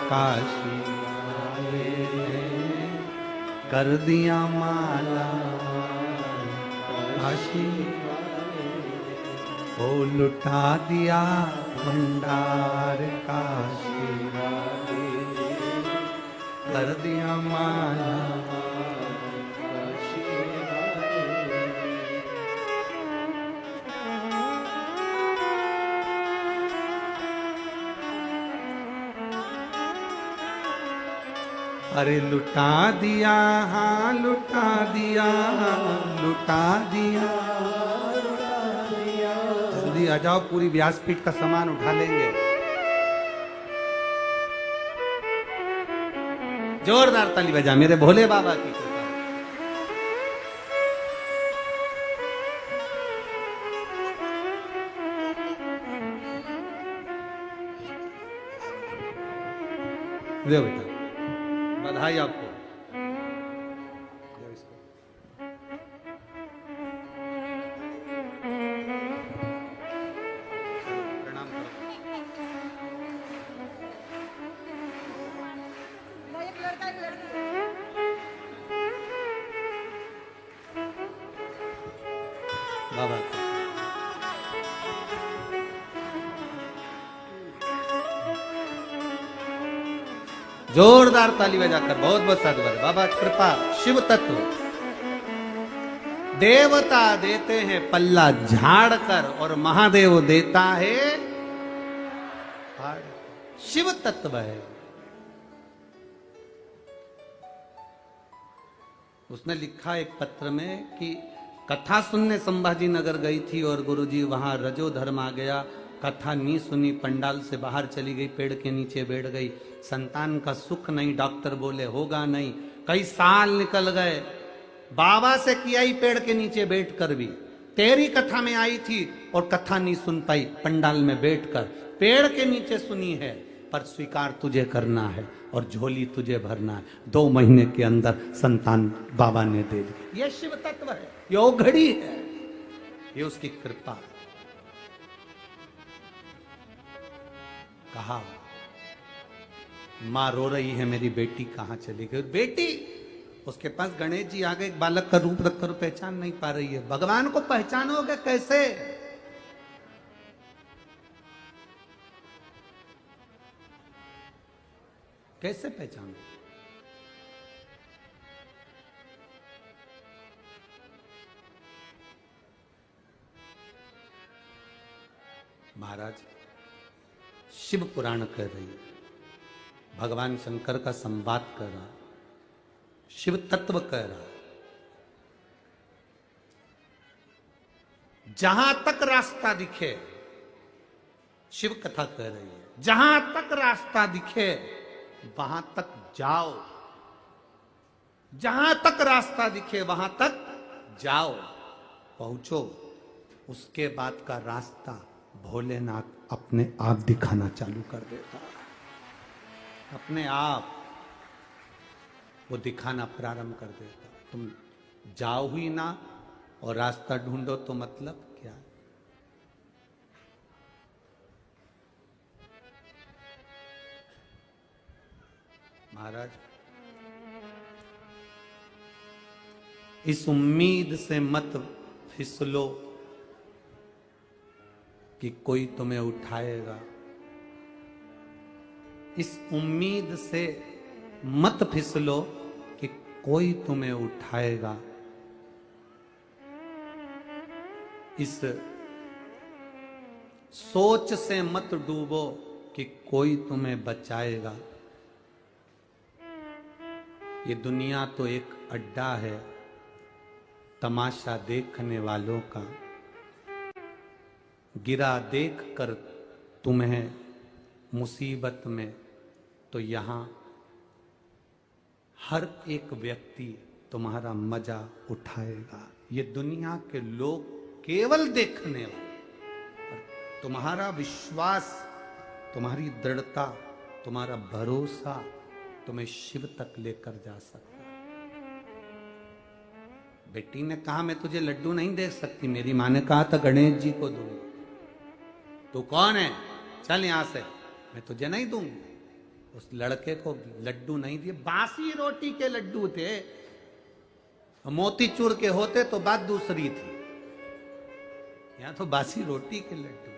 काशी वाले, कर दिया माला काशी, ओ लुटा दिया भंडार काशी वाले, कर दिया माला काशी वाले। अरे लुटा दिया, हाँ लुटा दिया, लुटा दिया। जल्दी आ जाओ, पूरी व्यासपीठ का सामान उठा लेंगे। जोरदार ताली बजा मेरे भोले बाबा की कृपा। दे बेटा बधाई आपको। प्रणाम करो। बाबा जोरदार ताली बजाकर बहुत बहुत साधुवाद। बाबा कृपा शिव तत्व देवता देते हैं पल्ला झाड़ कर और महादेव देता है शिव तत्व है। उसने लिखा एक पत्र में कि कथा सुनने संभाजी नगर गई थी और गुरुजी वहां रजो धर्म आ गया। कथा नहीं सुनी, पंडाल से बाहर चली गई, पेड़ के नीचे बैठ गई। संतान का सुख नहीं, डॉक्टर बोले होगा नहीं। कई साल निकल गए, बाबा से किया ही पेड़ के नीचे बैठकर भी। तेरी कथा में आई थी और कथा नहीं सुन पाई, पंडाल में बैठकर पेड़ के नीचे सुनी है, पर स्वीकार तुझे करना है और झोली तुझे भरना है। 2 महीने के अंदर संतान बाबा ने दे दी। यह शिव तत्व है, ये ओघड़ी है, ये उसकी कृपा है। कहा मां रो रही है, मेरी बेटी कहां चली गई। बेटी, उसके पास गणेश जी आ गए, एक बालक का रूप रखकर पहचान नहीं पा रही है। भगवान को पहचानोगे कैसे? कैसे पहचानो? महाराज शिव पुराण कह रही है, भगवान शंकर का संवाद कर रहा, शिव तत्व कह रहा। जहां तक रास्ता दिखे, शिव कथा कह रही है, जहां तक रास्ता दिखे वहां तक जाओ। जहां तक रास्ता दिखे वहां तक जाओ, पहुंचो। उसके बाद का रास्ता भोलेनाथ अपने आप दिखाना चालू कर देता, अपने आप वो दिखाना प्रारंभ कर देता। तुम जाओ ही ना और रास्ता ढूंढो तो मतलब क्या? महाराज इस उम्मीद से मत फिसलो कि कोई तुम्हें उठाएगा। इस उम्मीद से मत फिसलो कि कोई तुम्हें उठाएगा। इस सोच से मत डूबो कि कोई तुम्हें बचाएगा। ये दुनिया तो एक अड्डा है तमाशा देखने वालों का। गिरा देख कर तुम्हें मुसीबत में तो यहां हर एक व्यक्ति तुम्हारा मजा उठाएगा। ये दुनिया के लोग केवल देखने वाले, तुम्हारा विश्वास, तुम्हारी दृढ़ता, तुम्हारा भरोसा तुम्हें शिव तक लेकर जा सकता। बेटी ने कहा मैं तुझे लड्डू नहीं दे सकती, मेरी मां ने कहा था गणेश जी को दूंगी। तू कौन है, चल यहां से, मैं तुझे नहीं दूंगी। उस लड़के को लड्डू नहीं दिए, बासी रोटी के लड्डू थे। मोतीचूर के होते तो बात दूसरी थी, यहां तो बासी रोटी के लड्डू।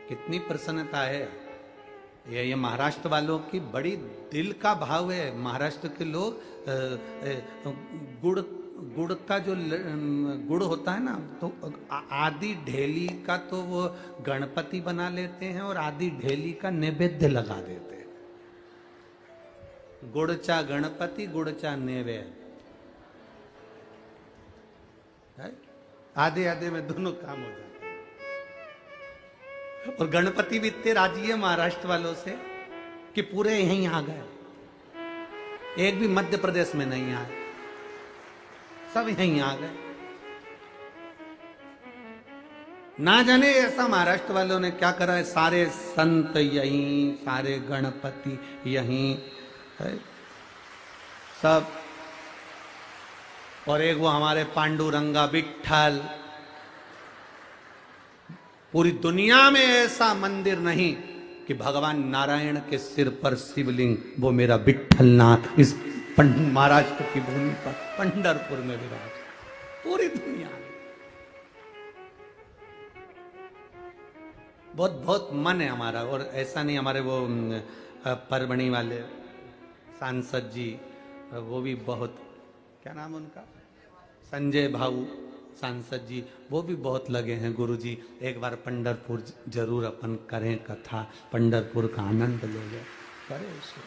कितनी प्रसन्नता है। ये महाराष्ट्र वालों की बड़ी दिल का भाव है। महाराष्ट्र के लोग गुड़ का जो गुड़ होता है ना, तो आधी ढेली का तो वो गणपति बना लेते हैं और आधी ढेली का नैवेद्य लगा देते हैं। गुड़चा गणपति, गुड़चा नैवेद्य, आधे आधे में दोनों काम हो जाते। और गणपति भी इतने राजी है महाराष्ट्र वालों से कि पूरे यहीं आ गए, एक भी मध्य प्रदेश में नहीं आए, सब यहीं आ गए। ना जाने ऐसा महाराष्ट्र वालों ने क्या करा है, सारे संत यहीं, सारे गणपति यहीं है सब। और एक वो हमारे पांडुरंगा विट्ठल, पूरी दुनिया में ऐसा मंदिर नहीं कि भगवान नारायण के सिर पर शिवलिंग, वो मेरा विट्ठलनाथ इस महाराष्ट्र की भूमि पर पंढरपुर में विराज, पूरी दुनिया में। बहुत बहुत मन है हमारा। और ऐसा नहीं, हमारे वो परभणी वाले सांसद जी, वो भी बहुत, क्या नाम उनका, संजय भाऊ, सांसद जी वो भी बहुत लगे हैं गुरुजी, एक बार पंढरपुर जरूर अपन करें कथा, पंढरपुर का आनंद लोगे। करे उसे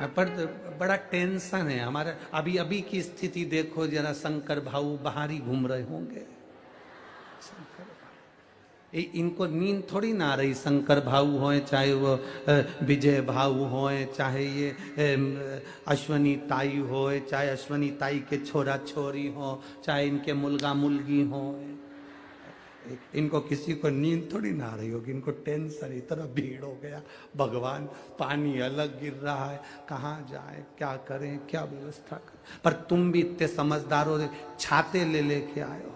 पर बड़ा टेंशन है हमारा। अभी अभी की स्थिति देखो जरा, शंकर भाऊ बाहर ही घूम रहे होंगे। इनको नींद थोड़ी ना आ रही, शंकर भाऊ होए चाहे वो विजय भाऊ होए, चाहे ये अश्वनी ताई होए, चाहे अश्वनी ताई के छोरा छोरी हो, चाहे इनके मुलगा मुलगी हो, इनको किसी को नींद थोड़ी ना आ रही होगी। इनको टेंशन, इतना भीड़ हो गया, भगवान पानी अलग गिर रहा है, कहाँ जाए, क्या करें, क्या व्यवस्था करें। पर तुम भी इतने समझदार हो, छाते ले लेके आए हो।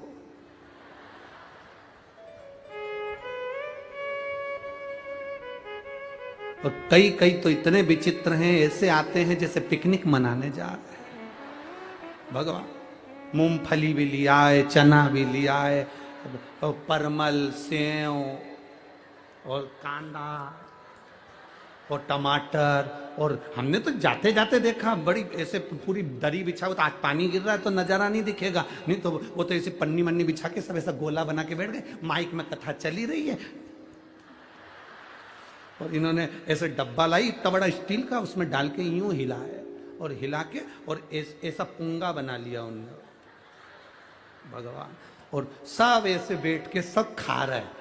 और कई कई तो इतने विचित्र हैं, ऐसे आते हैं जैसे पिकनिक मनाने जा रहे हैं। भगवान मूंगफली भी लिया है, चना भी लिया है, और परमल, सेव और कांदा और टमाटर। और हमने तो जाते जाते देखा, बड़ी ऐसे पूरी दरी बिछा हो, तो आज पानी गिर रहा है तो नजारा नहीं दिखेगा, नहीं तो वो तो ऐसे पन्नी मन्नी बिछा के सब ऐसा गोला बना के बैठ गए, माइक में कथा चली रही है। और इन्होंने ऐसे डब्बा लाई इतना बड़ा स्टील का, उसमें डाल के यूं हिलाया और हिला के और ऐसा पुंगा बना लिया उन्होंने, भगवान। और सब ऐसे बैठ के सब खा रहे हैं,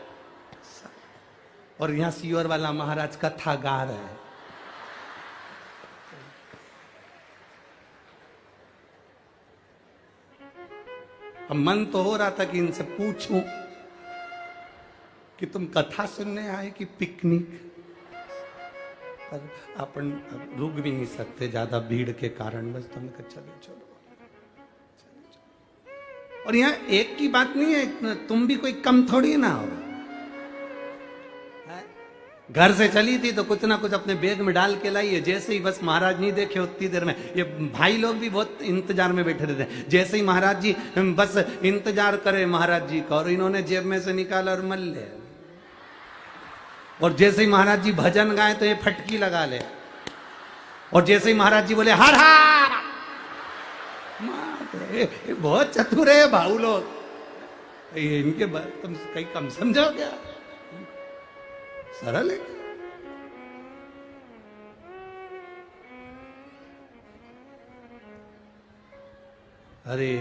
और यहां सीवर वाला महाराज कथा गा रहे हैं। अब मन तो हो रहा था कि इनसे पूछूं कि तुम कथा सुनने आए कि पिकनिक, पर अपन रुक भी नहीं सकते ज्यादा भीड़ के कारण, बस तुमने कहा चलो चलो। और यहाँ एक की बात नहीं है, तुम भी कोई कम थोड़ी ना हो। घर से चली थी तो कुछ ना कुछ अपने बैग में डाल के लाई है, जैसे ही बस महाराज नहीं देखे उतनी देर में ये भाई लोग भी बहुत इंतजार में बैठे रहते हैं। जैसे ही महाराज जी बस इंतजार करे महाराज जी का, और इन्होंने जेब में से निकाला और मल ले। और जैसे ही महाराज जी भजन गाए तो ये फटकी लगा ले, और जैसे ही महाराज जी बोले हर हर, बहुत चतुर है भाऊ लोग। ये इनके तुम कहीं कम समझो क्या, सरल है। अरे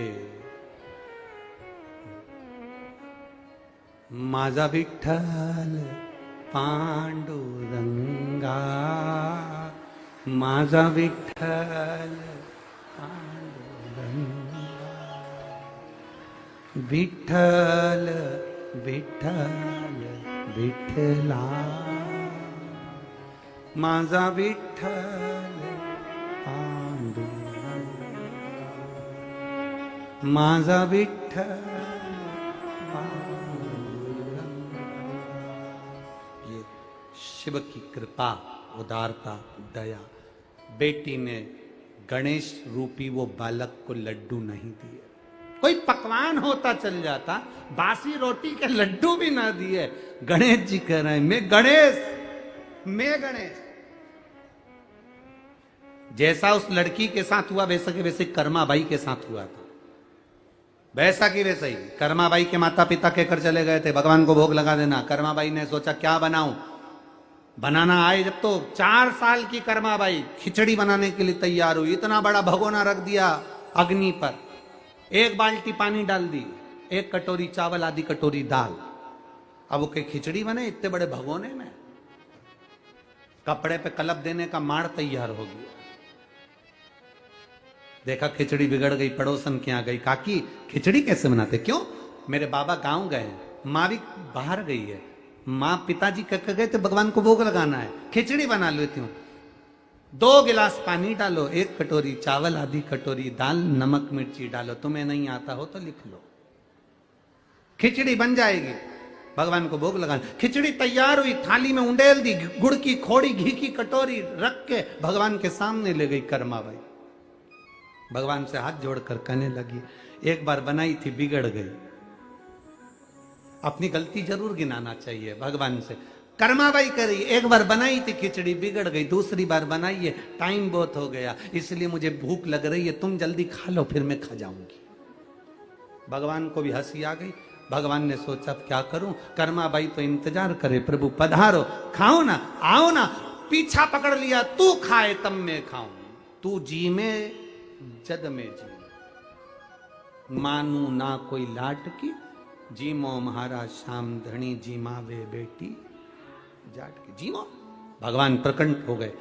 माझा विठ्ठल पांडुरंगा, माझा विठ्ठल पांडुरंगा, विठ्ठल विठ्ठल विठ्ठला, माझा विठ्ठल पांडुरंगा, माझा विठ्ठल पांडुरंगा। ये शिव की कृपा, उदारता, दया। बेटी ने गणेश रूपी वो बालक को लड्डू नहीं दिए, कोई पकवान होता चल जाता, बासी रोटी के लड्डू भी ना दिए। गणेश जी कह रहे हैं मैं गणेश, मैं गणेश। जैसा उस लड़की के साथ हुआ वैसा के वैसे कर्माबाई के साथ हुआ था, वैसा की वैसा ही। कर्माबाई के माता पिता कहकर चले गए थे भगवान को भोग लगा देना। कर्माबाई ने सोचा क्या बनाऊं, बनाना आए जब तो 4 साल की कर्माबाई खिचड़ी बनाने के लिए तैयार हुई। इतना बड़ा भगोना रख दिया अग्नि पर, 1 बाल्टी पानी डाल दी, 1 कटोरी चावल, आधी कटोरी दाल। अब वो खिचड़ी बने इतने बड़े भगोने में। कपड़े पे कलप देने का माड़ तैयार हो गया। देखा खिचड़ी बिगड़ गई, पड़ोसन के यहाँ गई, काकी खिचड़ी कैसे बनाते? क्यों? मेरे बाबा गांव गए, माँ भी बाहर गई है, माँ पिताजी कह गए थे भगवान को भोग लगाना है, खिचड़ी बना लेती हूँ। 2 गिलास पानी डालो, 1 कटोरी चावल, आधी कटोरी दाल, नमक मिर्ची डालो। तुम्हें नहीं आता हो तो लिख लो, खिचड़ी बन जाएगी। भगवान को भोग लगाना। खिचड़ी तैयार हुई, थाली में उंडेल दी, गुड़ की खोड़ी, घी की कटोरी रख के भगवान के सामने ले गई कर्माबाई। भगवान से हाथ जोड़कर कहने लगी, एक बार बनाई थी बिगड़ गई। अपनी गलती जरूर गिनाना चाहिए भगवान से। कर्माबाई करी, एक बार बनाई थी खिचड़ी, बिगड़ गई, दूसरी बार बनाइए, टाइम बहुत हो गया, इसलिए मुझे भूख लग रही है, तुम जल्दी खा लो फिर मैं खा जाऊंगी। भगवान को भी हंसी आ गई। भगवान ने सोचा क्या करूं, कर्माबाई तो इंतजार करे, प्रभु पधारो, खाओ ना, आओ ना, पीछा पकड़ लिया, तू खाए तब मैं खाऊं, तू जी में जद में जी, मानू ना कोई लाट की, जीमो महाराज श्याम धनी, जीमा वे बेटी जाट की, जीमो। भगवान प्रकट हो गए।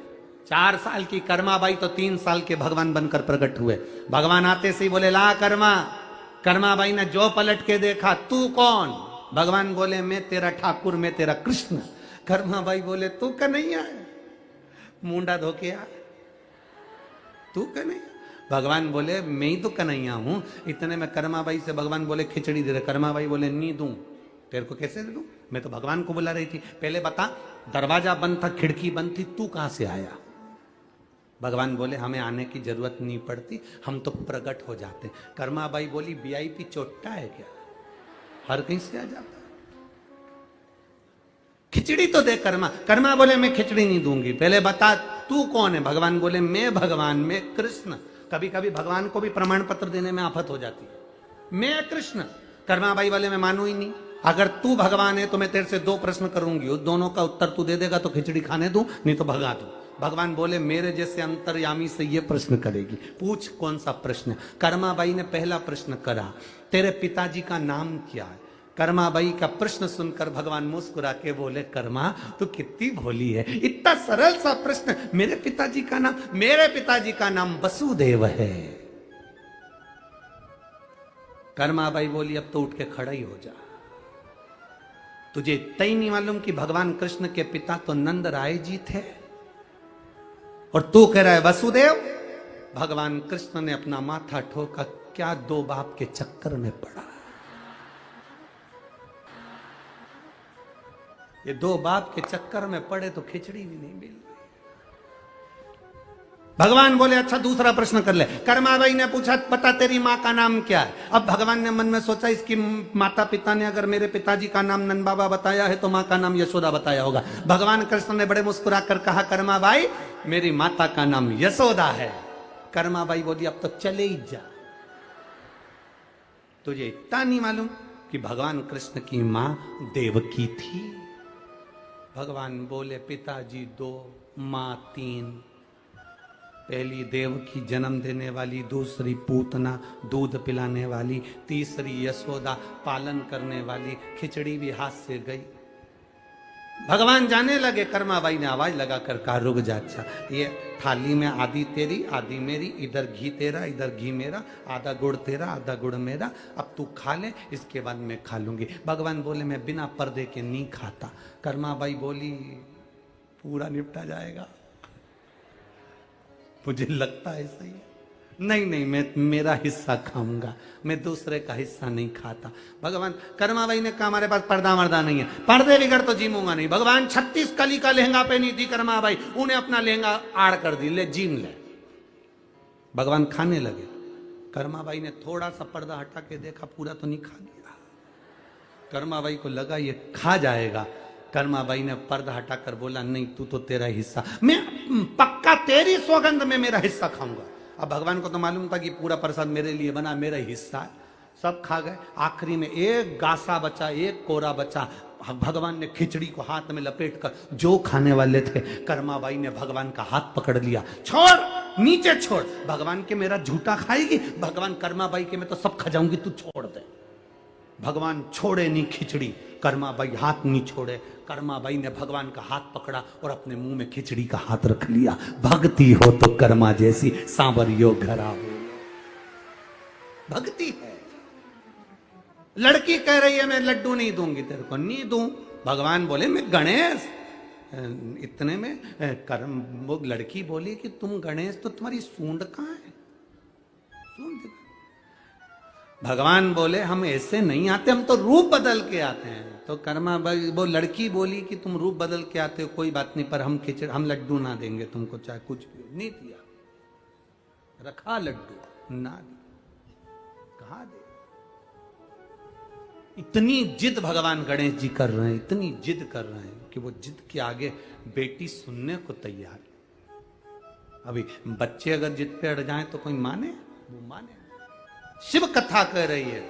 4 साल की कर्माबाई तो 3 साल के भगवान बनकर प्रकट हुए। भगवान आते से ही बोले ला कर्मा। कर्माबाई ने जो पलट के देखा, तू कौन? भगवान बोले मैं तेरा ठाकुर, मैं तेरा कृष्ण। कर्माबाई बोले तू कन्हैया है, मुंडा धोके आ, तू कन्हैया। भगवान बोले मैं ही तो कन्हैया हूं। इतने में कर्माबाई से भगवान बोले खिचड़ी दे दे। कर्माबाई बोले नहीं दूं। तेरे को कैसे दे दूं? मैं तो भगवान को बुला रही थी। पहले बता, दरवाजा बंद था, खिड़की बंद थी, तू कहां से आया? भगवान बोले हमें आने की जरूरत नहीं पड़ती, हम तो प्रकट हो जाते। कर्माबाई बोली वीआईपी चोट्टा है क्या, हर कहीं से आ जाता है? खिचड़ी तो दे कर्मा। कर्मा बोले मैं खिचड़ी नहीं दूंगी। पहले बता तू कौन है? भगवान बोले मैं भगवान, मैं कृष्ण। कभी कभी भगवान को भी प्रमाण पत्र देने में आफत हो जाती है। मैं कृष्ण। कर्माबाई वाले मैं मानू ही नहीं। अगर तू भगवान है तो मैं तेरे से 2 प्रश्न करूंगी, उस दोनों का उत्तर तू दे देगा तो खिचड़ी खाने दूं, नहीं तो भगा दूं। भगवान बोले मेरे जैसे अंतर्यामी से ये प्रश्न करेगी, पूछ कौन सा प्रश्न। कर्माबाई ने पहला प्रश्न करा, तेरे पिताजी का नाम क्या है? कर्माबाई का प्रश्न सुनकर भगवान मुस्कुरा के बोले कर्मा तू कितनी भोली है, इतना सरल सा प्रश्न। मेरे पिताजी का नाम, मेरे पिताजी का नाम वसुदेव है। कर्माबाई बोली अब तो उठ के खड़ा ही हो जा। तुझे तय नहीं मालूम कि भगवान कृष्ण के पिता तो नंद राय जी थे और तू कह रहा है वसुदेव? भगवान कृष्ण ने अपना माथा ठोका, क्या 2 बाप के चक्कर में पड़ा। ये 2 बाप के चक्कर में पड़े तो खिचड़ी भी नहीं मिल रही। भगवान बोले अच्छा दूसरा प्रश्न कर ले। कर्माबाई ने पूछा पता तेरी माँ का नाम क्या है? अब भगवान ने मन में सोचा इसकी माता पिता ने अगर मेरे पिताजी का नाम नंद बाबा बताया है तो माँ का नाम यशोदा बताया होगा। भगवान कृष्ण ने बड़े मुस्कुरा कर कहा कर्माबाई मेरी माता का नाम यशोदा है। कर्माबाई बोली अब तो चले ही जा। तुझे इतना नहीं मालूम कि भगवान कृष्ण की माँ देवकी थी? भगवान बोले पिताजी 2, माँ 3। पहली देवकी जन्म देने वाली, दूसरी पूतना दूध पिलाने वाली, तीसरी यशोदा पालन करने वाली। खिचड़ी भी हाथ से गई। भगवान जाने लगे। कर्माबाई ने आवाज लगाकर कहा रुक जा, अच्छा ये थाली में आधी तेरी आधी मेरी, इधर घी तेरा इधर घी मेरा, आधा गुड़ तेरा आधा गुड़ मेरा, अब तू खा ले इसके बाद मैं खा लूंगी। भगवान बोले मैं बिना पर्दे के नहीं खाता। कर्माबाई बोली पूरा निपटा जाएगा, मुझे लगता है सही है। नहीं नहीं मैं मेरा हिस्सा खाऊंगा, मैं दूसरे का हिस्सा नहीं खाता। भगवान कर्माबाई ने कहा हमारे पास पर्दा मर्दा नहीं है, पर्दे बिगड़ तो जीमूंगा नहीं। भगवान 36 कली का लहंगा पहनी थी कर्माबाई, उन्हें अपना लहंगा आड़ कर दी, ले जीम ले। भगवान खाने लगे। कर्माबाई ने थोड़ा सा पर्दा हटा के देखा, पूरा तो नहीं खा लिया। कर्माबाई को लगा ये खा जाएगा। कर्माबाई ने पर्दा हटाकर बोला नहीं तू तो तेरा हिस्सा, मैं पक्का तेरी सौगंध में मेरा हिस्सा खाऊंगा। अब भगवान को तो मालूम था कि पूरा प्रसाद मेरे लिए बना, मेरा हिस्सा है। सब खा गए। आखिरी में एक गासा बचा, एक कोरा बचा। भगवान ने खिचड़ी को हाथ में लपेट कर जो खाने वाले थे, कर्माबाई ने भगवान का हाथ पकड़ लिया, छोड़ नीचे छोड़। भगवान के मेरा झूठा खाएगी? भगवान कर्माबाई के मैं तो सब खा जाऊंगी, तू छोड़ दे। भगवान छोड़े नहीं खिचड़ी, कर्माबाई हाथ नहीं छोड़े। कर्माबाई ने भगवान का हाथ पकड़ा और अपने मुंह में खिचड़ी का हाथ रख लिया। भक्ति हो तो कर्मा जैसी सांवरियो घरा हो। भक्ति है। लड़की कह रही है मैं लड्डू नहीं दूंगी तेरे को, नहीं दूं। भगवान बोले मैं गणेश। इतने में कर्म वो लड़की बोली कि तुम गणेश तो तुम्हारी सूंड कहां है? सूंड। भगवान बोले हम ऐसे नहीं आते, हम तो रूप बदल के आते हैं। तो कर्मा वो लड़की बोली कि तुम रूप बदल के आते हो कोई बात नहीं, पर हम लड्डू ना देंगे तुमको, चाहे कुछ भी। नहीं दिया, रखा लड्डू ना दिया, कहा दे। इतनी जिद भगवान गणेश जी कर रहे हैं, इतनी जिद कर रहे हैं कि वो जिद के आगे बेटी सुनने को तैयार है। अभी बच्चे अगर जिद पे अड़ जाएं तो कोई माने? वो माने। शिव कथा कह रही है,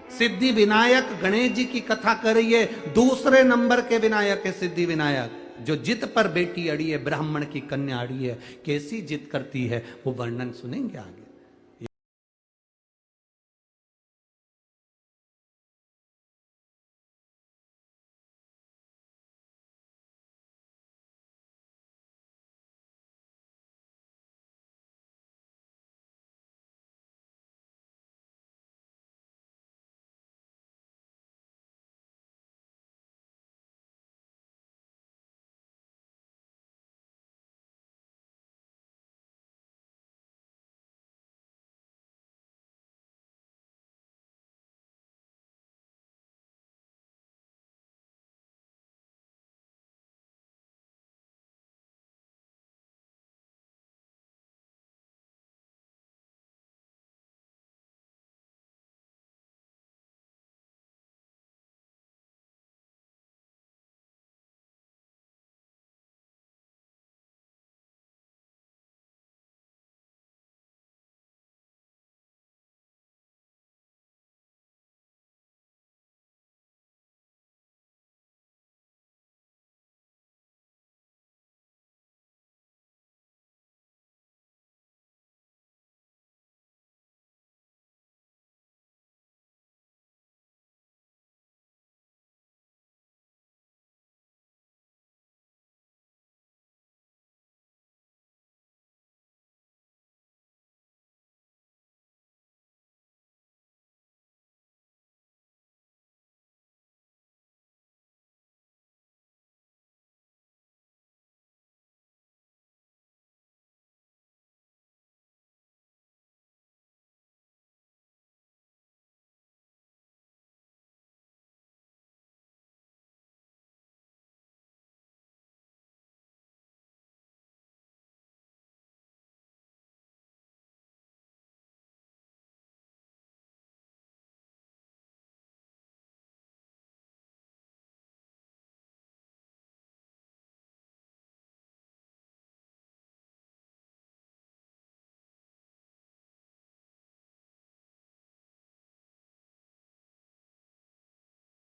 सिद्धि विनायक गणेश जी की कथा कर रही है। दूसरे नंबर के विनायक है सिद्धि विनायक, जो जिद पर बेटी अड़ी है, ब्राह्मण की कन्या अड़ी है। कैसी जिद करती है वो वर्णन सुनेंगे आगे।